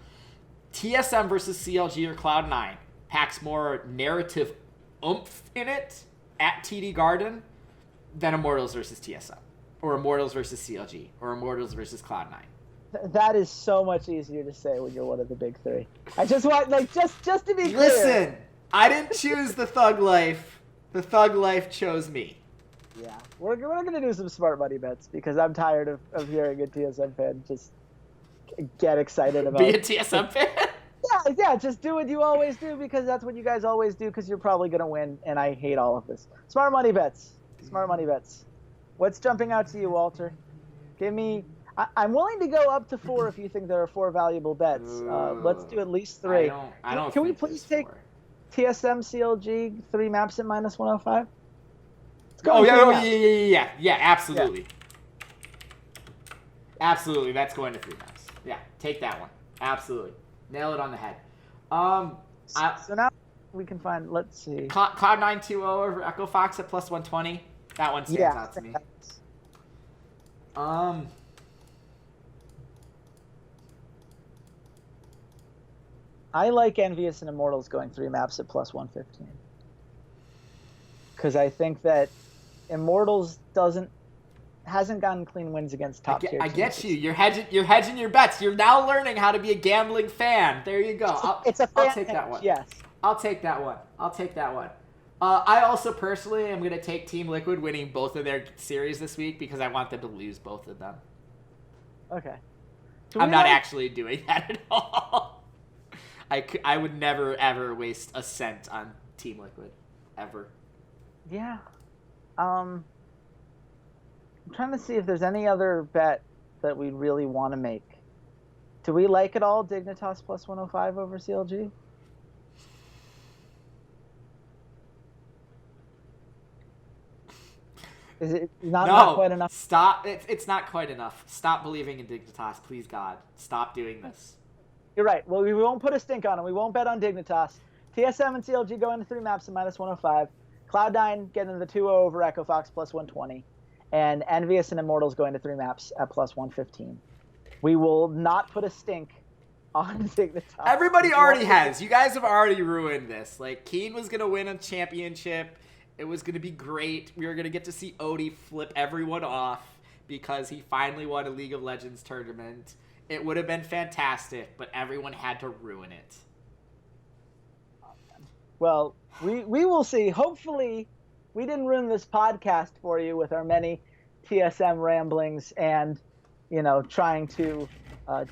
TSM versus CLG or Cloud9 packs more narrative oomph in it at TD Garden than Immortals versus TSM, or Immortals versus CLG, or Immortals versus Cloud9. That is so much easier to say when you're one of the big three. I just want, just to be clear. Listen, I didn't choose the thug life. The thug life chose me. Yeah, we're going to do some smart money bets because I'm tired of hearing a TSM fan just get excited about Be a TSM fan? Yeah, just do what you always do because that's what you guys always do because you're probably going to win, and I hate all of this. Smart money bets. What's jumping out to you, Walter? Give me... I'm willing to go up to 4 if you think there are 4 valuable bets. Let's do at least 3. I don't Can we think please there's take 4. TSM CLG 3 maps at minus 105? Yeah, absolutely. Yeah. Absolutely, that's going to 3 maps. Yeah, take that one. Absolutely. Nail it on the head. So now we can find, let's see. Cloud9 2-0 over Echo Fox at plus 120. That one stands out to me. I like Envious and Immortals going 3 maps at plus 115. Because I think that Immortals hasn't gotten clean wins against top tier teams. I get you. You're hedging your bets. You're now learning how to be a gambling fan. There you go. I'll take that one. Yes. I'll take that one. I also personally am going to take Team Liquid winning both of their series this week because I want them to lose both of them. Okay. I'm not actually doing that at all. I would never, ever waste a cent on Team Liquid. Ever. Yeah. I'm trying to see if there's any other bet that we really want to make. Do we like at all Dignitas plus 105 over CLG? Is it not quite enough? Stop. It's not quite enough. Stop believing in Dignitas, please, God. Stop doing this. You're right. Well, we won't put a stink on it. We won't bet on Dignitas. TSM and CLG go into 3 maps at minus 105. Cloud9 getting the 2-0 over Echo Fox plus 120. And Envious and Immortals going to 3 maps at plus 115. We will not put a stink on Dignitas. Everybody already has. You guys have already ruined this. Like, Keen was going to win a championship. It was going to be great. We were going to get to see Odie flip everyone off because he finally won a League of Legends tournament. It would have been fantastic, but everyone had to ruin it. Well, we will see. Hopefully, we didn't ruin this podcast for you with our many TSM ramblings and, trying to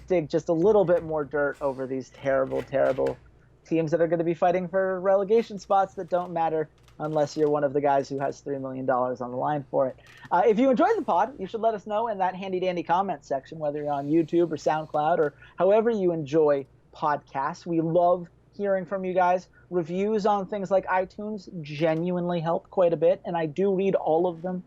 dig just a little bit more dirt over these terrible, terrible teams that are going to be fighting for relegation spots that don't matter unless you're one of the guys who has $3 million on the line for it. If you enjoyed the pod, you should let us know in that handy-dandy comment section, whether you're on YouTube or SoundCloud or however you enjoy podcasts. We love hearing from you guys. Reviews on things like iTunes genuinely help quite a bit, and I do read all of them.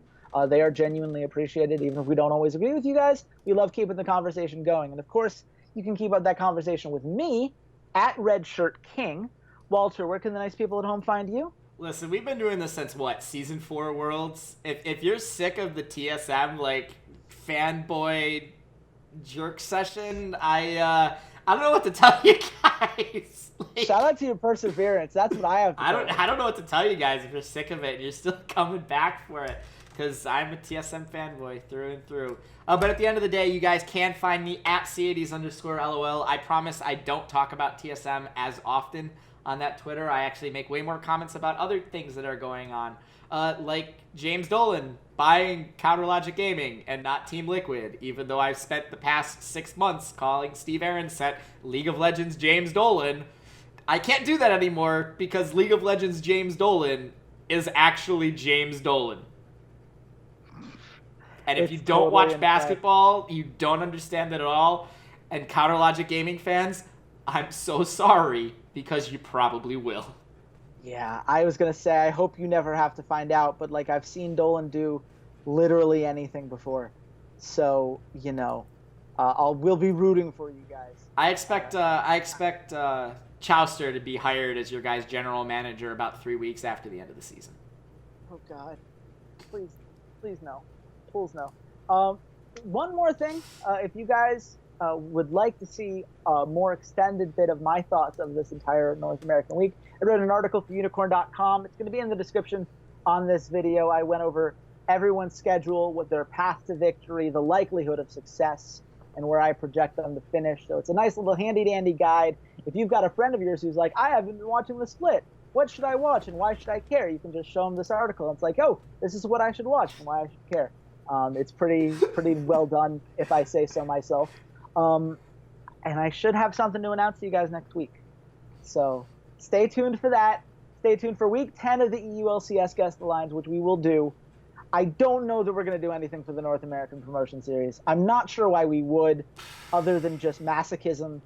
They are genuinely appreciated, even if we don't always agree with you guys. We love keeping the conversation going. And, of course, you can keep up that conversation with me at RedShirtKing. Walter, where can the nice people at home find you? Listen, we've been doing this since, Season 4 Worlds? If you're sick of the TSM, fanboy jerk session, I don't know what to tell you guys. Shout out to your perseverance. That's what I have to I don't know what to tell you guys if you're sick of it and you're still coming back for it. Because I'm a TSM fanboy through and through. But at the end of the day, you guys can find me at Ceades_LOL. I promise I don't talk about TSM as often on that Twitter. I actually make way more comments about other things that are going on. Like James Dolan buying Counter Logic Gaming and not Team Liquid, even though I've spent the past 6 months calling Steve Aronset League of Legends James Dolan. I can't do that anymore because League of Legends James Dolan is actually James Dolan. And if you don't watch basketball, you don't understand it at all. And Counter Logic Gaming fans, I'm so sorry because you probably will. Yeah, I was going to say, I hope you never have to find out, but I've seen Dolan do literally anything before. So, we'll be rooting for you guys. I expect Chowster to be hired as your guys' general manager about 3 weeks after the end of the season. Oh God, please no, please no. One more thing, if you guys would like to see a more extended bit of my thoughts of this entire North American week, I wrote an article for unicorn.com. It's going to be in the description on this video. I went over everyone's schedule, what their path to victory, the likelihood of success, and where I project them to finish. So it's a nice little handy-dandy guide. If you've got a friend of yours who's like, I haven't been watching the split, what should I watch and why should I care? You can just show them this article. It's like, oh, this is what I should watch and why I should care. It's pretty well done, if I say so myself. And I should have something to announce to you guys next week. So stay tuned for that. Stay tuned for week 10 of the EULCS Guest Alliance, which we will do. I don't know that we're going to do anything for the North American Promotion Series. I'm not sure why we would, other than just masochism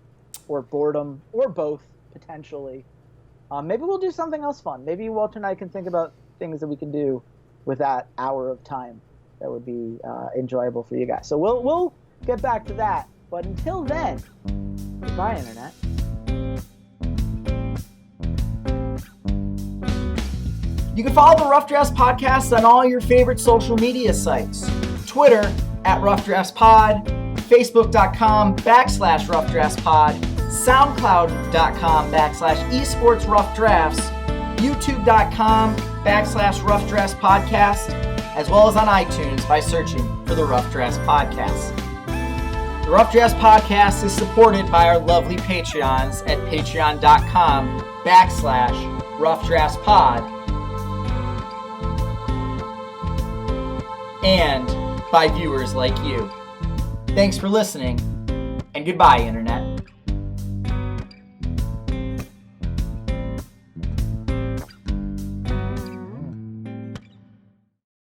or boredom, or both, potentially. Maybe we'll do something else fun. Maybe Walter and I can think about things that we can do with that hour of time that would be enjoyable for you guys. So we'll get back to that. But until then, goodbye, Internet. You can follow the Rough Drafts Podcast on all your favorite social media sites. Twitter @Rough Drafts Pod, Facebook.com /Rough Drafts Pod, soundcloud.com/esportsroughdrafts, youtube.com/Rough Drafts Podcast, as well as on iTunes by searching for the Rough Drafts Podcast. The Rough Drafts Podcast is supported by our lovely Patreons at patreon.com/Rough Drafts Pod, and by viewers like you. Thanks for listening, and goodbye, Internet.